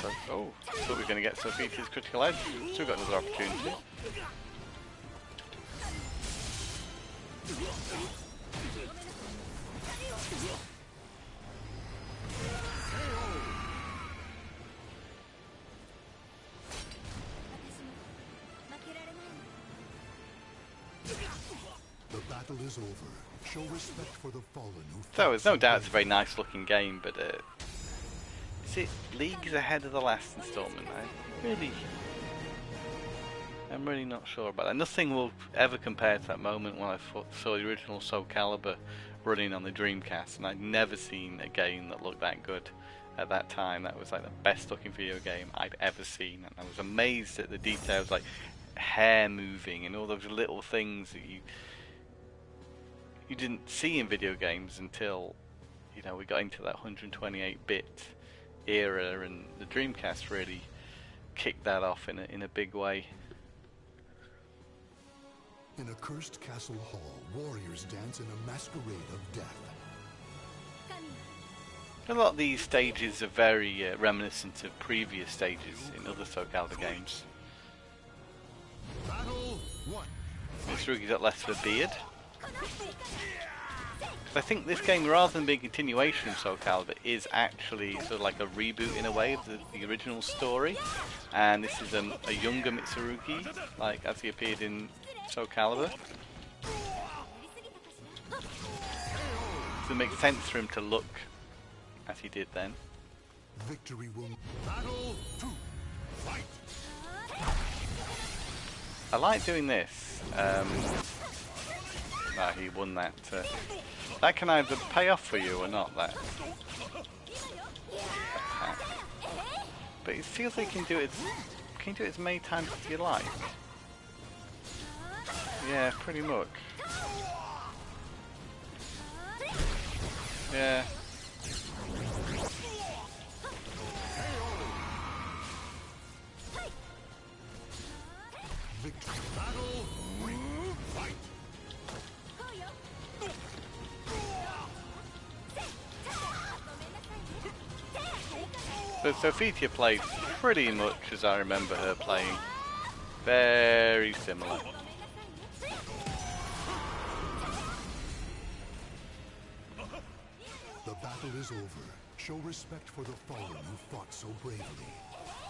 So, oh, thought we were going to get Sophia's critical edge. Still got another opportunity. The battle is over. Show respect for the fallen who So there's no doubt it's a very nice looking game, but is it leagues ahead of the last installment? I'm really not sure about that. Nothing will ever compare to that moment when I saw the original Soul Calibur running on the Dreamcast, and I'd never seen a game that looked that good at that time. That was like the best looking video game I'd ever seen, and I was amazed at the details. Like hair moving and all those little things that you didn't see in video games until, you know, we got into that 128-bit era, and the Dreamcast really kicked that off in a big way. In a cursed castle hall, warriors dance in a masquerade of death. A lot of these stages are very reminiscent of previous stages in other Soul Calibur games. Mitsurugi's got less of a beard. I think this game, rather than being a continuation of Soul Calibur, is actually sort of like a reboot in a way of the original story. And this is a younger Mitsurugi, like as he appeared in Soul Calibur. So it makes sense for him to look as he did then. Victory will battle to fight. I like doing this. He won that. That can either pay off for you or not, that attack. But it feels like you can do it as many times as you like. Yeah, pretty much. Yeah. So Sophia played pretty much as I remember her playing. Very similar. The battle is over. Show respect for the fallen who fought so bravely.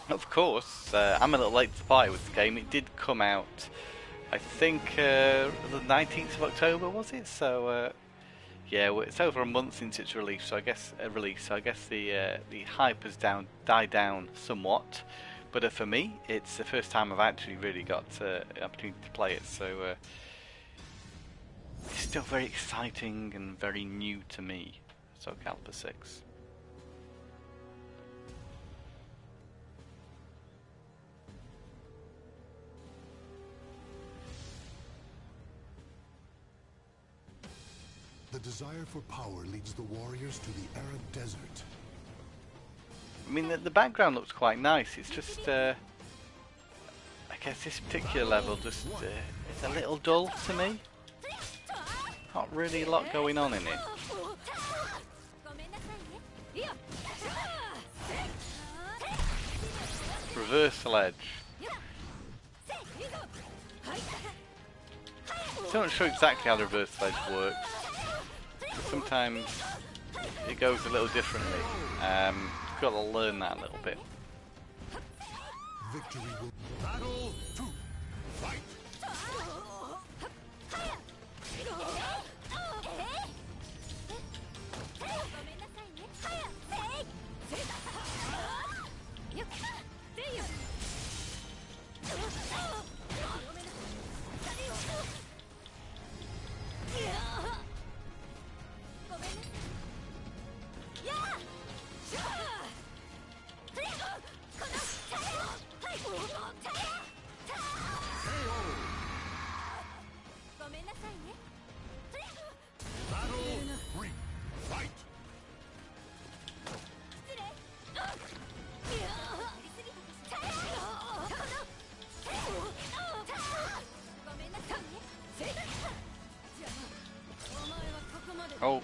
Of course, I'm a little late to the party with the game. It did come out, I think, the 19th of October, was it? So, yeah, well, it's over a month since its release. So I guess the hype has died down somewhat. But for me, it's the first time I've actually really got an opportunity to play it. So it's still very exciting and very new to me. Soul Calibur 6. The desire for power leads the warriors to the arid desert. I mean, the background looks quite nice. It's just, I guess this particular level just is a little dull to me. Not really a lot going on in it. Reversal edge. I'm not sure exactly how the reversal edge works. Sometimes it goes a little differently. Got to learn that a little bit. Victory will battle to fight. Oh,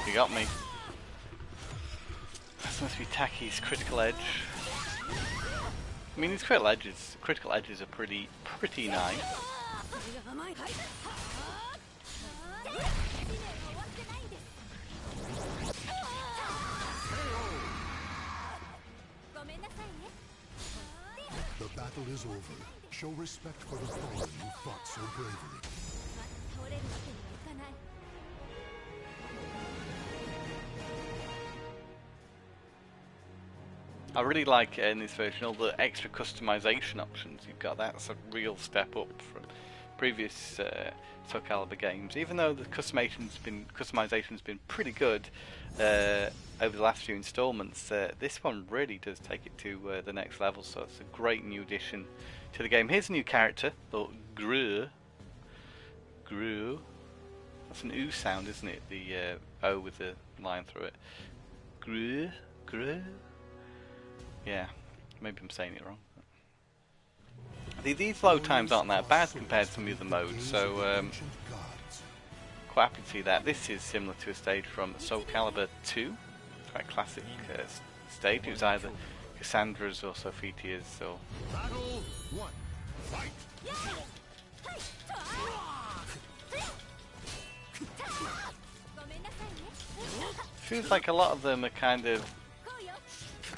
you got me. This must be Taki's critical edge. I mean, his critical edges are pretty nice. The battle is over. Show respect for the fallen who fought so bravely. I really like in this version all the extra customization options you've got. That's a real step up from previous Soul Calibur games, even though the customization's been pretty good over the last few installments, this one really does take it to the next level. So it's a great new addition to the game. Here's a new character, the Gru. That's an oo sound, isn't it? The O with the line through it. Gru. Yeah, maybe I'm saying it wrong. These load times aren't that bad compared to some of the modes, so quite happy to see that. This is similar to a stage from Soul Calibur 2, quite classic stage. It was either Cassandra's or Sophitia's. Or feels like a lot of them are kind of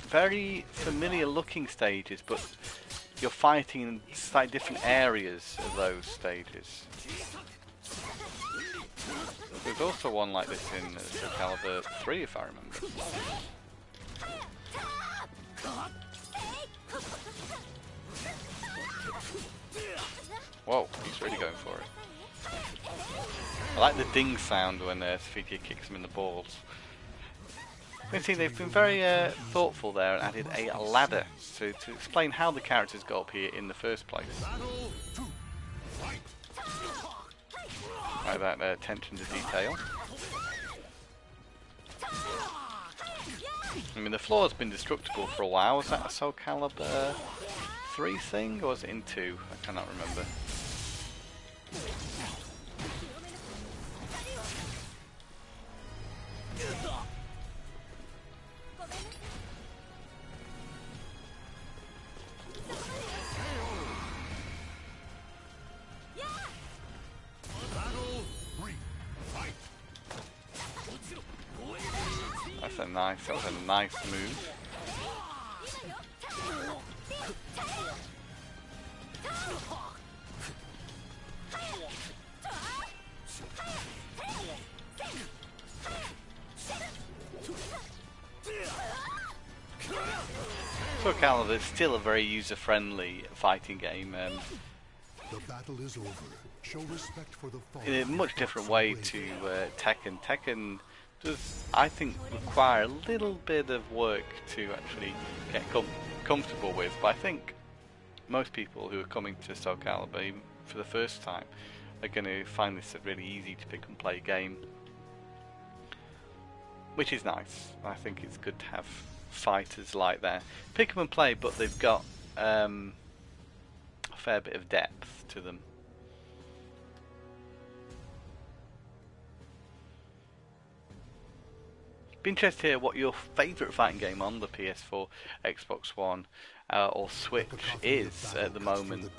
very familiar looking stages, but you're fighting in slightly different areas of those stages. There's also one like this in Soul Calibur 3, if I remember. Whoa, he's really going for it. I like the ding sound when Sophia kicks him in the balls. You can see they've been very thoughtful there and added a ladder to explain how the characters got up here in the first place. Like that attention to detail. I mean, the floor's been destructible for a while. Was that a Soul Calibur 3 thing, or was it in 2? I cannot remember. That was a nice move. Soul Calibur is still a very user-friendly fighting game. The battle is over. Show respect for the fallen. In a much different way to Tekken. Tekken does, I think, require a little bit of work to actually get comfortable with, but I think most people who are coming to Soul Calibur even for the first time are going to find this a really easy to pick and play game, which is nice. I think it's good to have fighters like that. Pick them and play, but they've got a fair bit of depth to them. Be interested to hear what your favourite fighting game on the PS4, Xbox One or Switch is at the moment.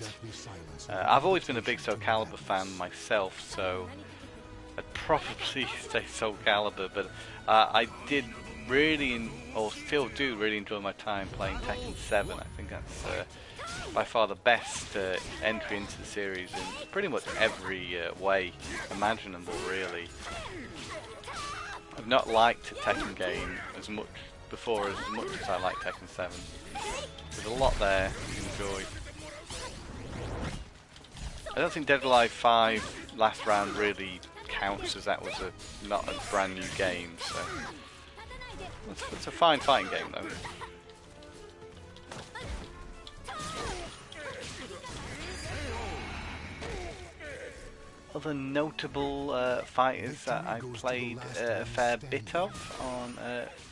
I've always been a big Soul Calibur fan myself, so I'd probably say Soul Calibur, but I did really, or still do really enjoy my time playing Tekken 7. I think that's by far the best entry into the series in pretty much every way imaginable, really. I've not liked a Tekken game as much before as much as I like Tekken 7. There's a lot there to enjoy. I don't think Dead or Alive 5 last round really counts, as that was not a brand new game, so it's a fine fighting game though. Other notable fighters that I played a fair bit of on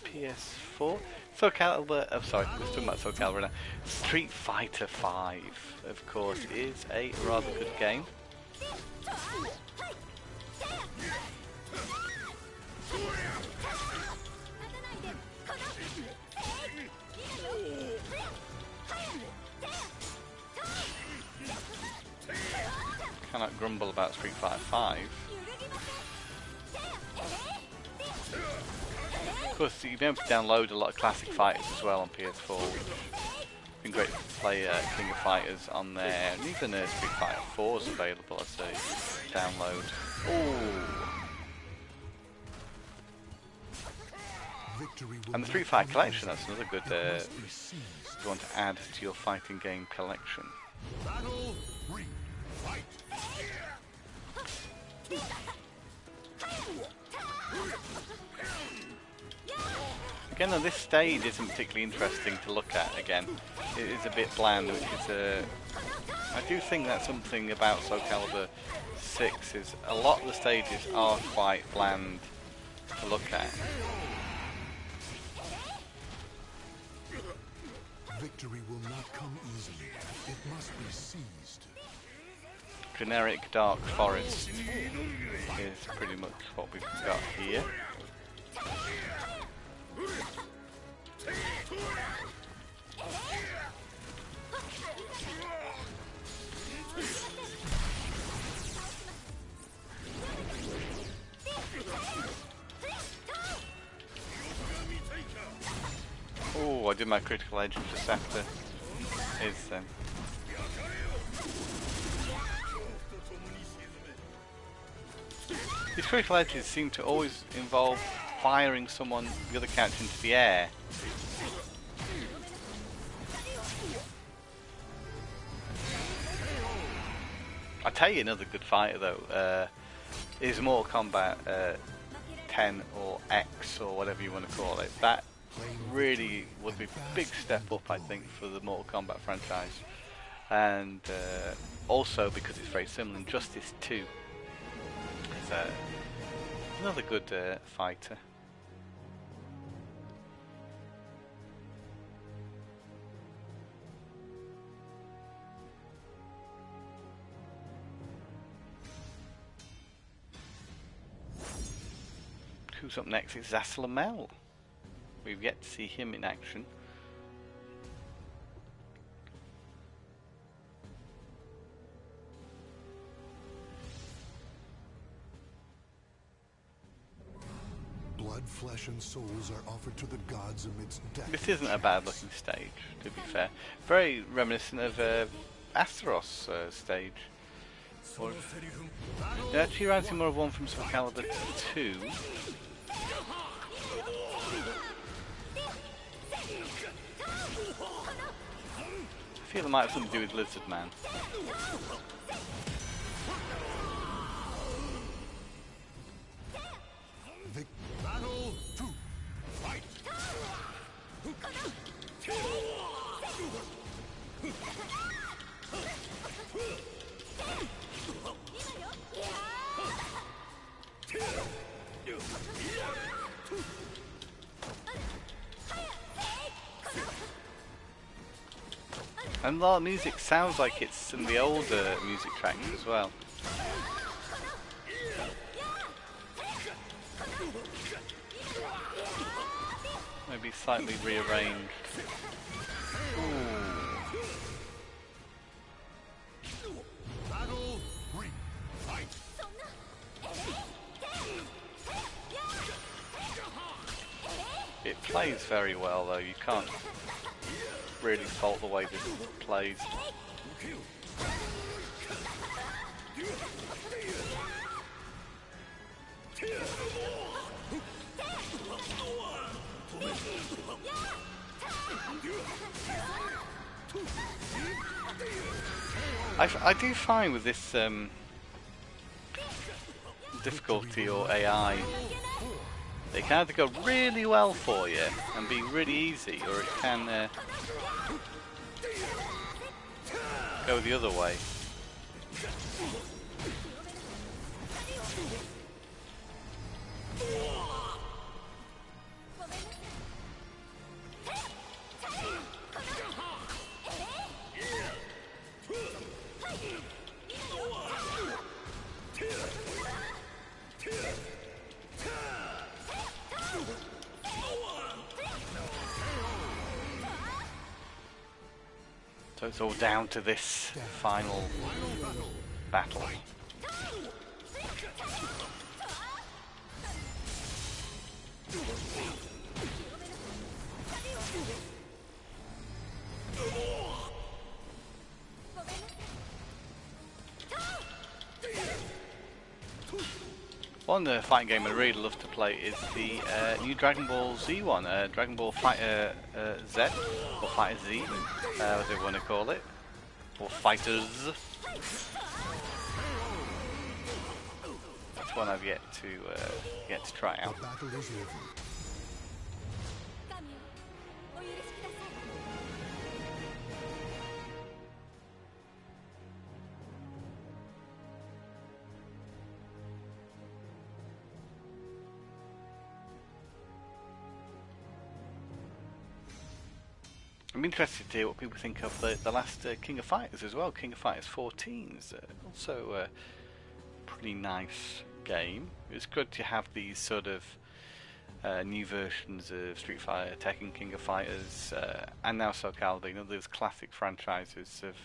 PS4. Soul Calibur, sorry, we're talking about Soul Calibur now. Street Fighter 5, of course, is a rather good game. Cannot grumble about Street Fighter 5. Of course, you'll be able to download a lot of classic fighters as well on PS4. It's been great to play King of Fighters on there, and even Street Fighter 4 is available as a download. Ooh. And the Street Fighter collection, that's another good one to add to your fighting game collection. Again, on this stage isn't particularly interesting to look at. Again, it is a bit bland, which is I do think that's something about Soul Calibur 6 is a lot of the stages are quite bland to look at. Victory will not come easily. It must be seized. Generic Dark Forest is pretty much what we've got here. Oh, I did my critical edge just after his then. These critical edges seem to always involve firing someone, the other character, into the air. I tell you, another good fighter though is Mortal Kombat 10 or X or whatever you want to call it. That really would be a big step up, I think, for the Mortal Kombat franchise, and also because it's very similar. Injustice 2 is another good fighter. Who's up next? It's Zaslamel. We've yet to see him in action. Blood, flesh, and souls are offered to the gods amidst death. This isn't a bad looking stage, to be fair. Very reminiscent of Astaros stage. Or, it actually reminds me more of one from Soul Calibur 2. I feel it might have something to do with Lizard Man. Battle 2. Fight. And the music sounds like it's some of the older music tracks as well. Maybe slightly rearranged. Battle 3. Fight. It plays very well though, you can't really fault the way this plays. I do find with this difficulty or AI, they can either go really well for you and be really easy, or it can go the other way. So it's all down to this final battle. One fighting game I really love to play is the new Dragon Ball Z one, Dragon Ball Fighter Z, or Fighter Z, as they want to call it, or Fighters. this one I've yet to try out. The battle is over. 神よお許しください I'm interested to hear what people think of the last King of Fighters as well. King of Fighters 14 is also a pretty nice game. It's good to have these sort of new versions of Street Fighter, Tekken, King of Fighters, and now Soul Calibur. You know, those classic franchises have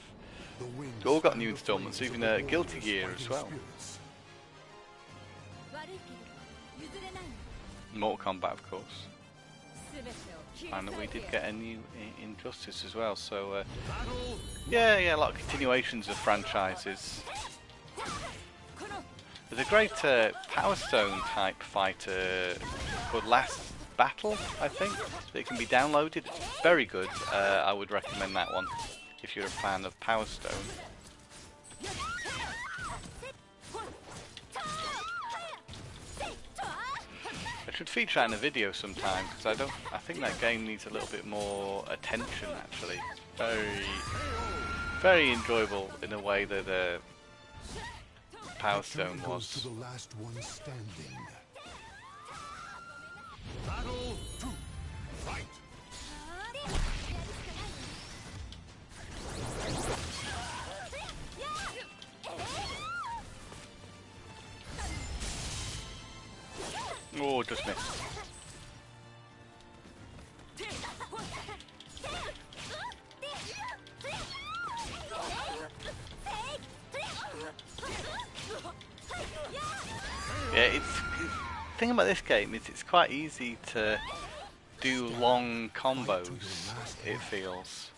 all got new installments, even Guilty Gear as well. 悪いけど譲れないの Mortal Kombat, of course. 全てを切り And 裂 we いて did や get る a new Injustice as well, so yeah, a lot of continuations of franchises. There's a great Power Stone type fighter called Last Battle, I think, that can be downloaded. Very good. I would recommend that one if you're a fan of Power Stone. I should feature that in a video sometime because I think that game needs a little bit more attention actually. Very enjoyable in a way that Power Stone Goes to was. the last one standing. Battle 2. Fight. Oh, just missed. Yeah, the thing about this game is it's quite easy to do long combos, it feels.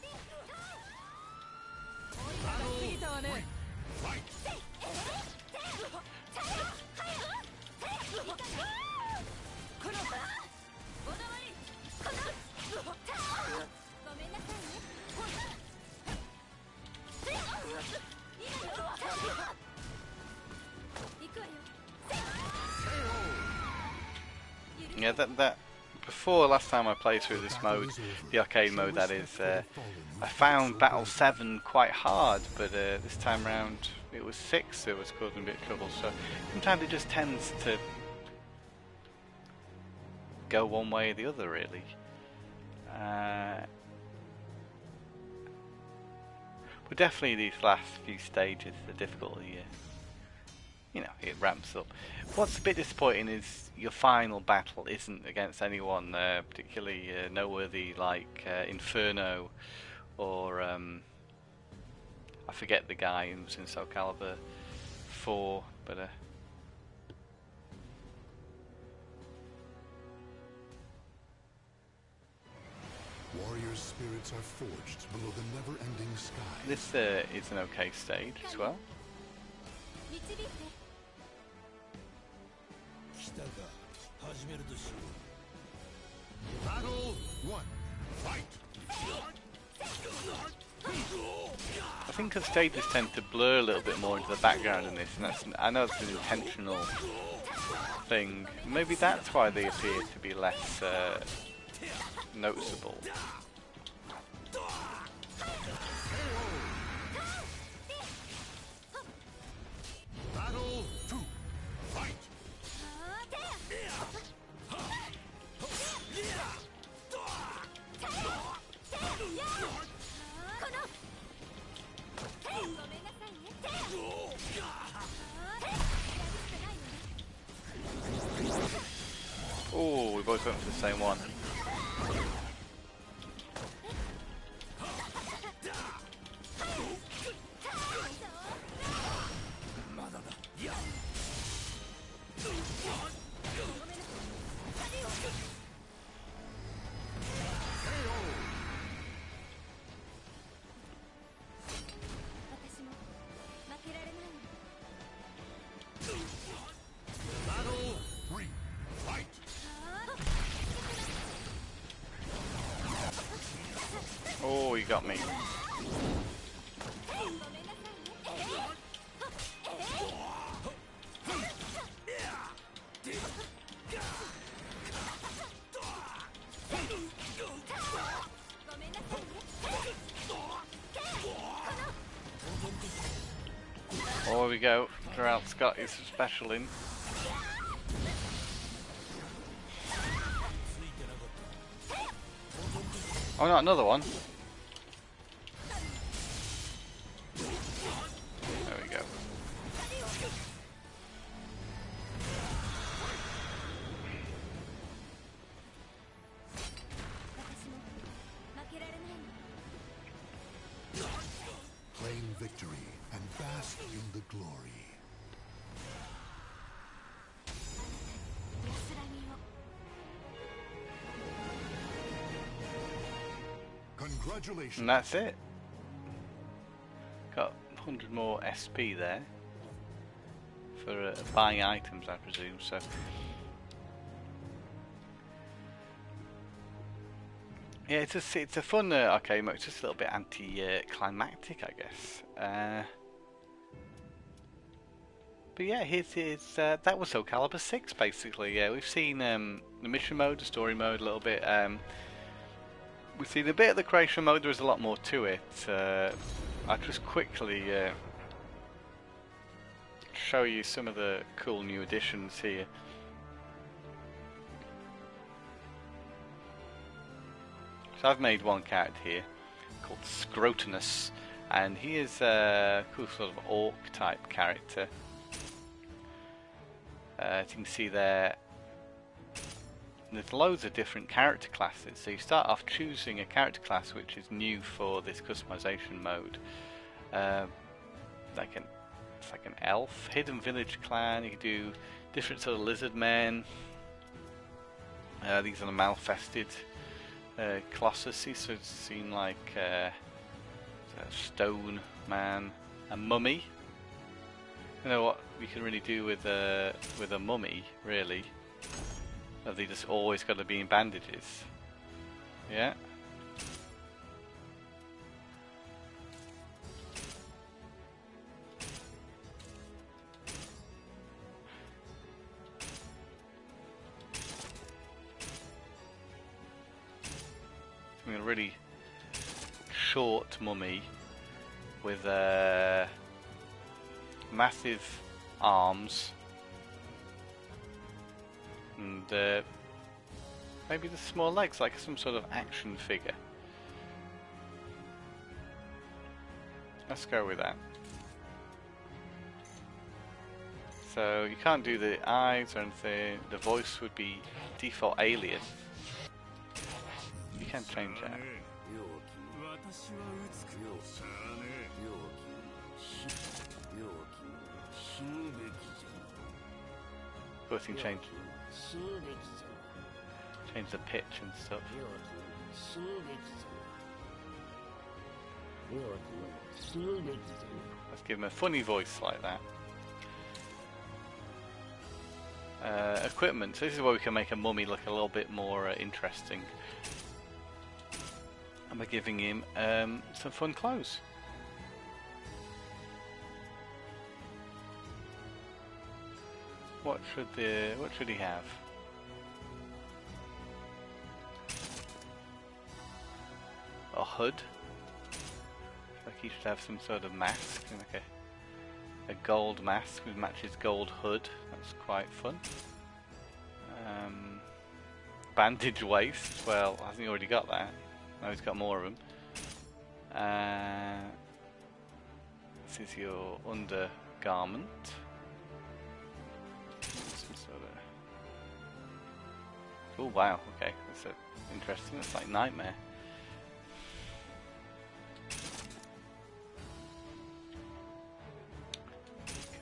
Yeah, that before last time I played through this mode, the arcade mode that is, I found Battle 7 quite hard, but this time round it was 6 that was causing a bit of trouble, so sometimes it just tends to go one way or the other really. But definitely these last few stages, the difficulty, you know, it ramps up. What's a bit disappointing is your final battle isn't against anyone particularly noteworthy like Inferno or I forget the guy who was in Soul Calibur 4, but Warriors' spirits are forged below the never-ending sky. this is an okay stage as well. 導いて Battle 1. Fight. I think the stages tend to blur a little bit more into the background in this, and I know it's an intentional thing. Maybe that's why they appear to be less noticeable. Battle 2. Fight. ごめんなさいね Oh, we both went for the same one. Battle 3. Fight. Oh, you got me. go. Geralt's got his special in. Oh, not another one. There we go. Claim victory and bask in the glory. Congratulations. And that's it. Got 100 more SP there for buying items, I presume. So yeah, it's a fun arcade mode. It's just a little bit anti-climactic, I guess. But yeah, here's that was Soul Calibur 6 basically. Yeah, we've seen the mission mode, the story mode a little bit. We've seen a bit of the creation mode. There's a lot more to it. I'll just quickly show you some of the cool new additions here. So I've made one character here called Scrotinus, and he is a cool sort of orc type character. As you can see there, there's loads of different character classes. So you start off choosing a character class which is new for this customization mode. It's like an elf, hidden village clan. You can do different sort of lizard men. These are the malfested colossuses, so it seems like a stone man, a mummy. You know what you can really do with a mummy, really? Have they just always got to be in bandages? Yeah. I mean, a really short mummy with massive arms. And maybe the small legs, like some sort of action figure. Let's go with that. So you can't do the eyes or anything. The voice would be default alien. You can change that. Of course you can change the pitch and stuff. Let's give him a funny voice like that. Equipment. So this is where we can make a mummy look a little bit more interesting. And by giving him some fun clothes. What should he have? A hood. Like he should have some sort of mask, like a gold mask with matches gold hood. That's quite fun. Bandage waist. Well, hasn't he already got that? No, he's got more of them. This is your undergarment. Some sort of. Oh wow! Okay, that's interesting. That's like Nightmare.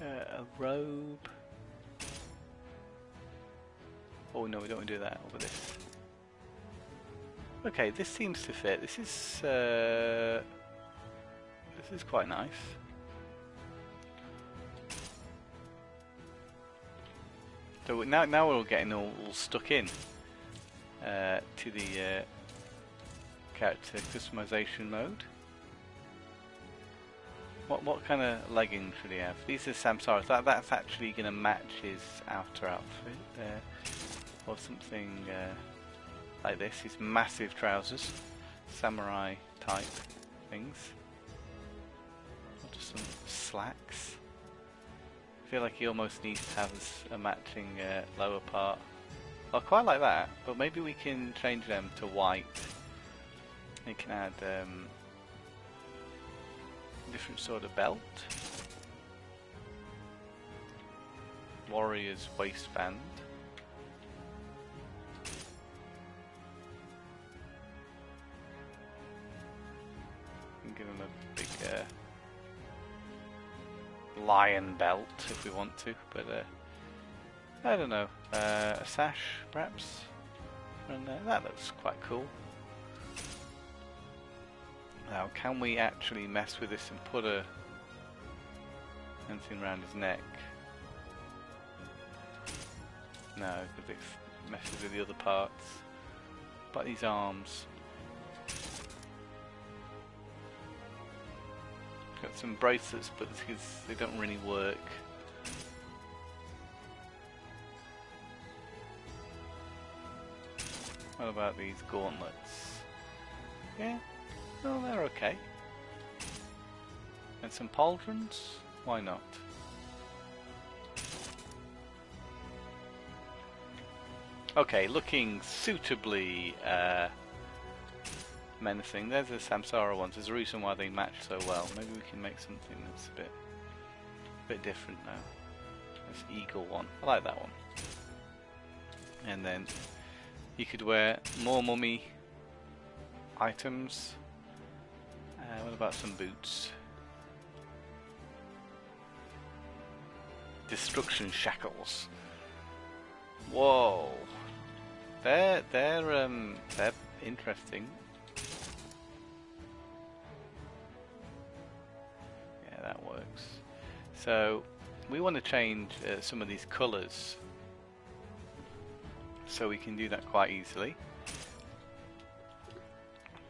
A robe. Oh no, we don't want to do that. Over this. Okay, this seems to fit. This is quite nice. So now we're all getting all stuck in to the character customization mode. What kind of leggings should he have? These are Samsara's. That's actually going to match his outer outfit, or something like this. His massive trousers, samurai type things. Or just some slacks. feel like he almost needs to have a matching lower part. I quite like that, but maybe we can change them to white. We can add different sort of belt. Warrior's waistband. And give him a big lion belt if we want to, but I don't know. A sash, perhaps? And that looks quite cool. Now, can we actually mess with this and put anything around his neck? No, because it messes with the other parts. But these arms. Got some bracelets, but they don't really work. What about these gauntlets? Yeah, well, they're okay. And some pauldrons? Why not? Okay, looking suitably menacing. There's the Samsara ones. There's a reason why they match so well. Maybe we can make something that's a bit different now. This eagle one. I like that one. And then you could wear more mummy items. What about some boots? Destruction shackles. Whoa, they're interesting. Yeah, that works. So we want to change some of these colours, so we can do that quite easily.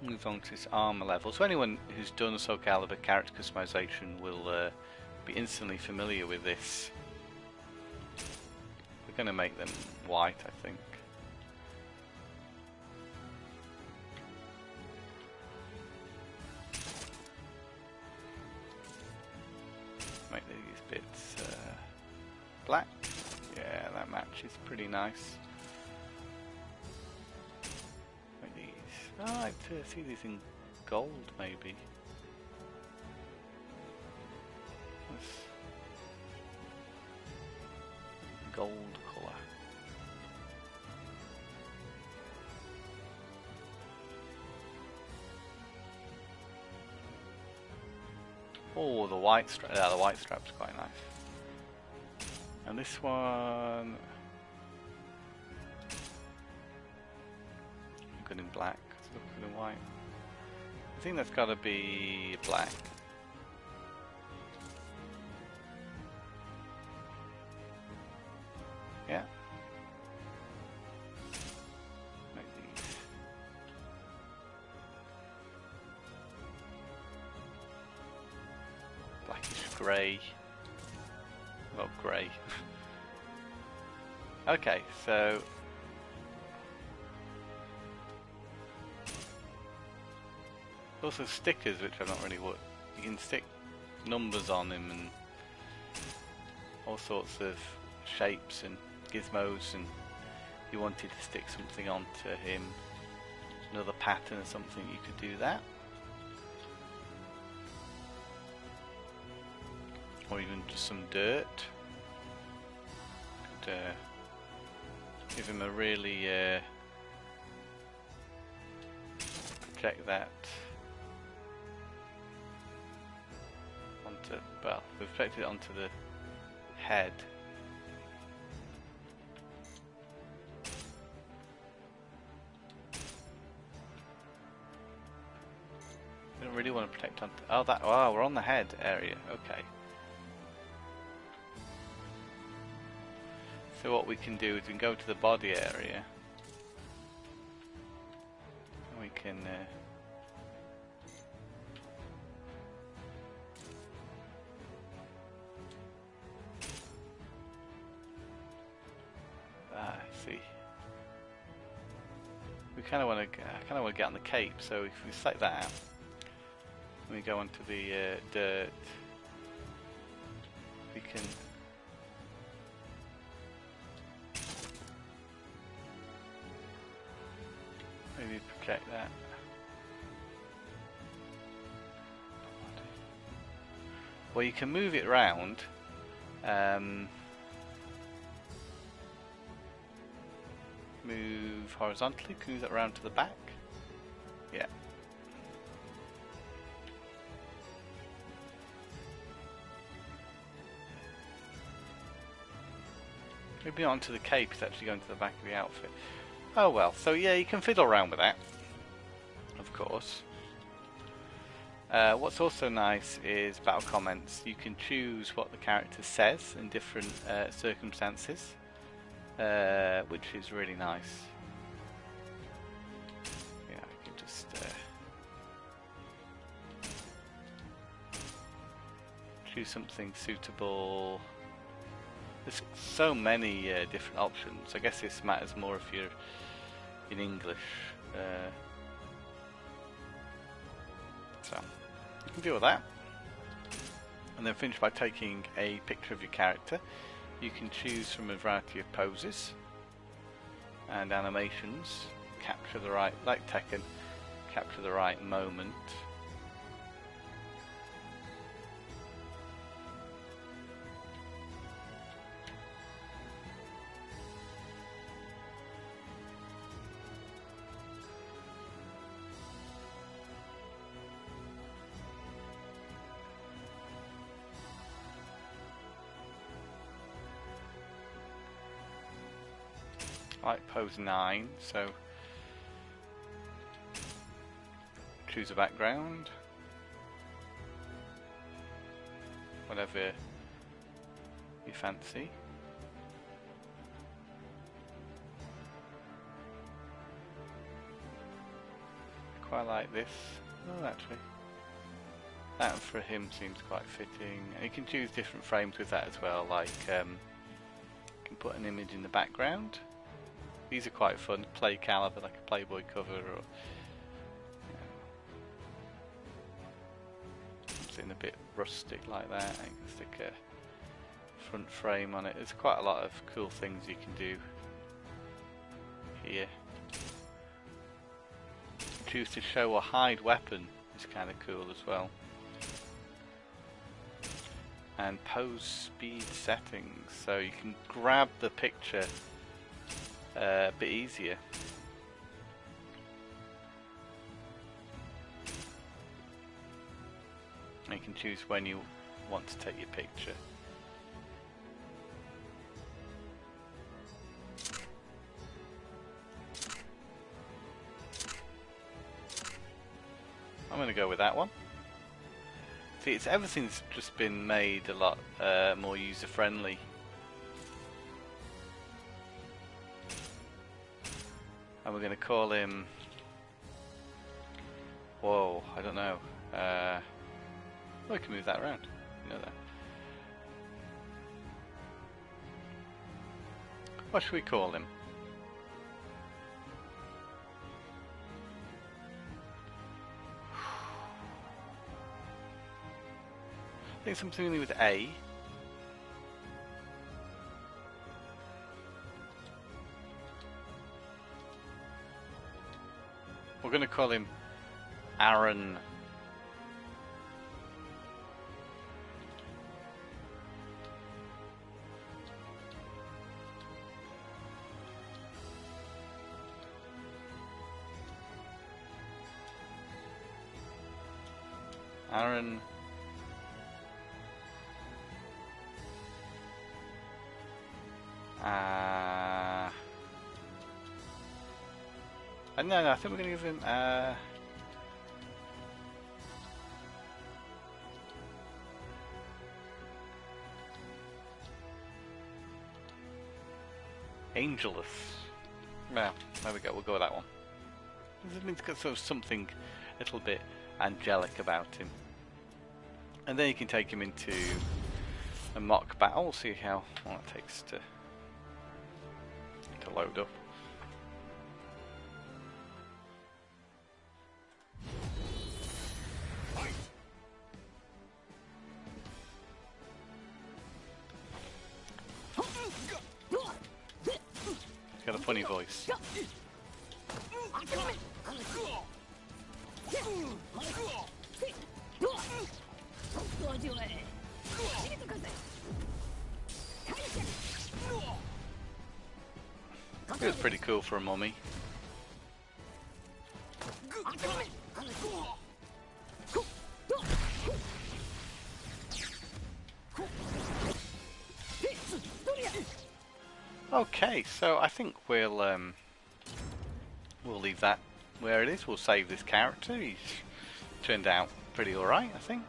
Move on to this armor level. So anyone who's done Soul Calibur character customization will be instantly familiar with this. We're going to make them white, I think. Make these bits black. Yeah, that matches pretty nice. Make these. Oh, I'd like to see these in gold, maybe. Gold colour. Oh, the white strap. Yeah, the white strap's quite nice. And this one, good in black. It's good in white. I think that's got to be black. Yeah. Make these. Blackish grey. Well, grey. Okay, so also stickers, which I've not really worked. You can stick numbers on him and all sorts of shapes and gizmos, and if you wanted to stick something onto him, another pattern or something, you could do that. Or even just some dirt. Could give him a really project that onto, well, we've projected it onto the head. We don't really want to protect onto, oh, that, wow, we're on the head area, okay. So what we can do is we can go to the body area and we can I see. We kind of want to get on the cape, so if we select that out, and we go onto the dirt, we can Maybe project that. Well, you can move it around. Move horizontally, can move that around to the back. Yeah. Maybe onto the cape, it's actually going to the back of the outfit. Oh well, so yeah, you can fiddle around with that, of course. What's also nice is battle comments. You can choose what the character says in different circumstances, which is really nice. Yeah, I can just choose something suitable. There's so many different options. I guess this matters more if you're in English. So you can deal with that. And then finish by taking a picture of your character. You can choose from a variety of poses and animations. Capture the right, like Tekken, capture the right moment. Like pose 9, so choose a background, whatever you fancy. Quite like this. Oh, actually, that for him seems quite fitting. And you can choose different frames with that as well, like you can put an image in the background. These are quite fun. Play Calibur, like a Playboy cover, or something a bit rustic like that. And you can stick a front frame on it. There's quite a lot of cool things you can do here. Choose to show or hide weapon is kind of cool as well. And pose speed settings, so you can grab the picture a bit easier. And you can choose when you want to take your picture. I'm going to go with that one. See, everything's just been made a lot more user friendly. And we're going to call him... Whoa, I don't know. Oh, we can move that around. You know that. What should we call him? I think something with A. We're going to call him Aaron. Aaron. No, I think we're going to give him Angelus. Well, there we go, we'll go with that one. It means got sort of something a little bit angelic about him. And then you can take him into a mock battle. We'll see how long it takes to load up. He's got a funny voice. It was pretty cool for a mummy. Okay, so I think we'll leave that where it is. We'll save this character. He's turned out pretty alright, I think.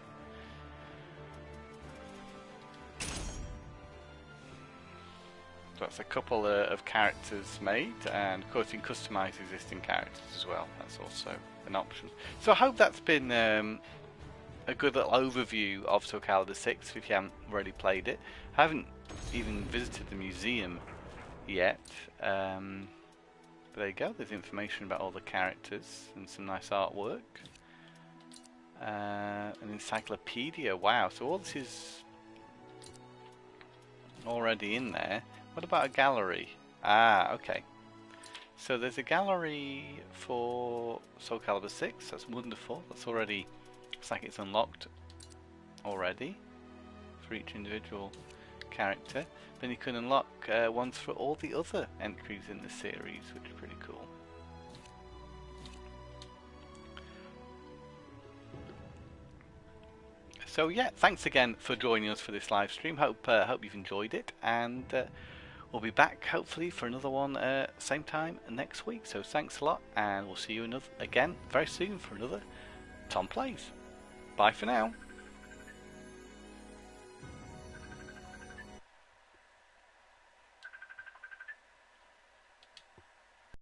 So that's a couple of characters made, and of course you can customise existing characters as well. That's also an option. So I hope that's been a good little overview of Soul Calibur 6 if you haven't already played it. I haven't even visited the museum yet. But there you go, there's information about all the characters and some nice artwork. An encyclopedia, wow, so all this is already in there. What about a gallery? Ah, okay. So there's a gallery for Soul Calibur 6, that's wonderful. That's already, looks like it's unlocked already for each individual character. Then you can unlock ones for all the other entries in the series, which is pretty cool. So yeah, thanks again for joining us for this live stream. Hope you've enjoyed it, and we'll be back hopefully for another one same time next week. So thanks a lot, and we'll see you again very soon for another Tom Plays. Bye for now.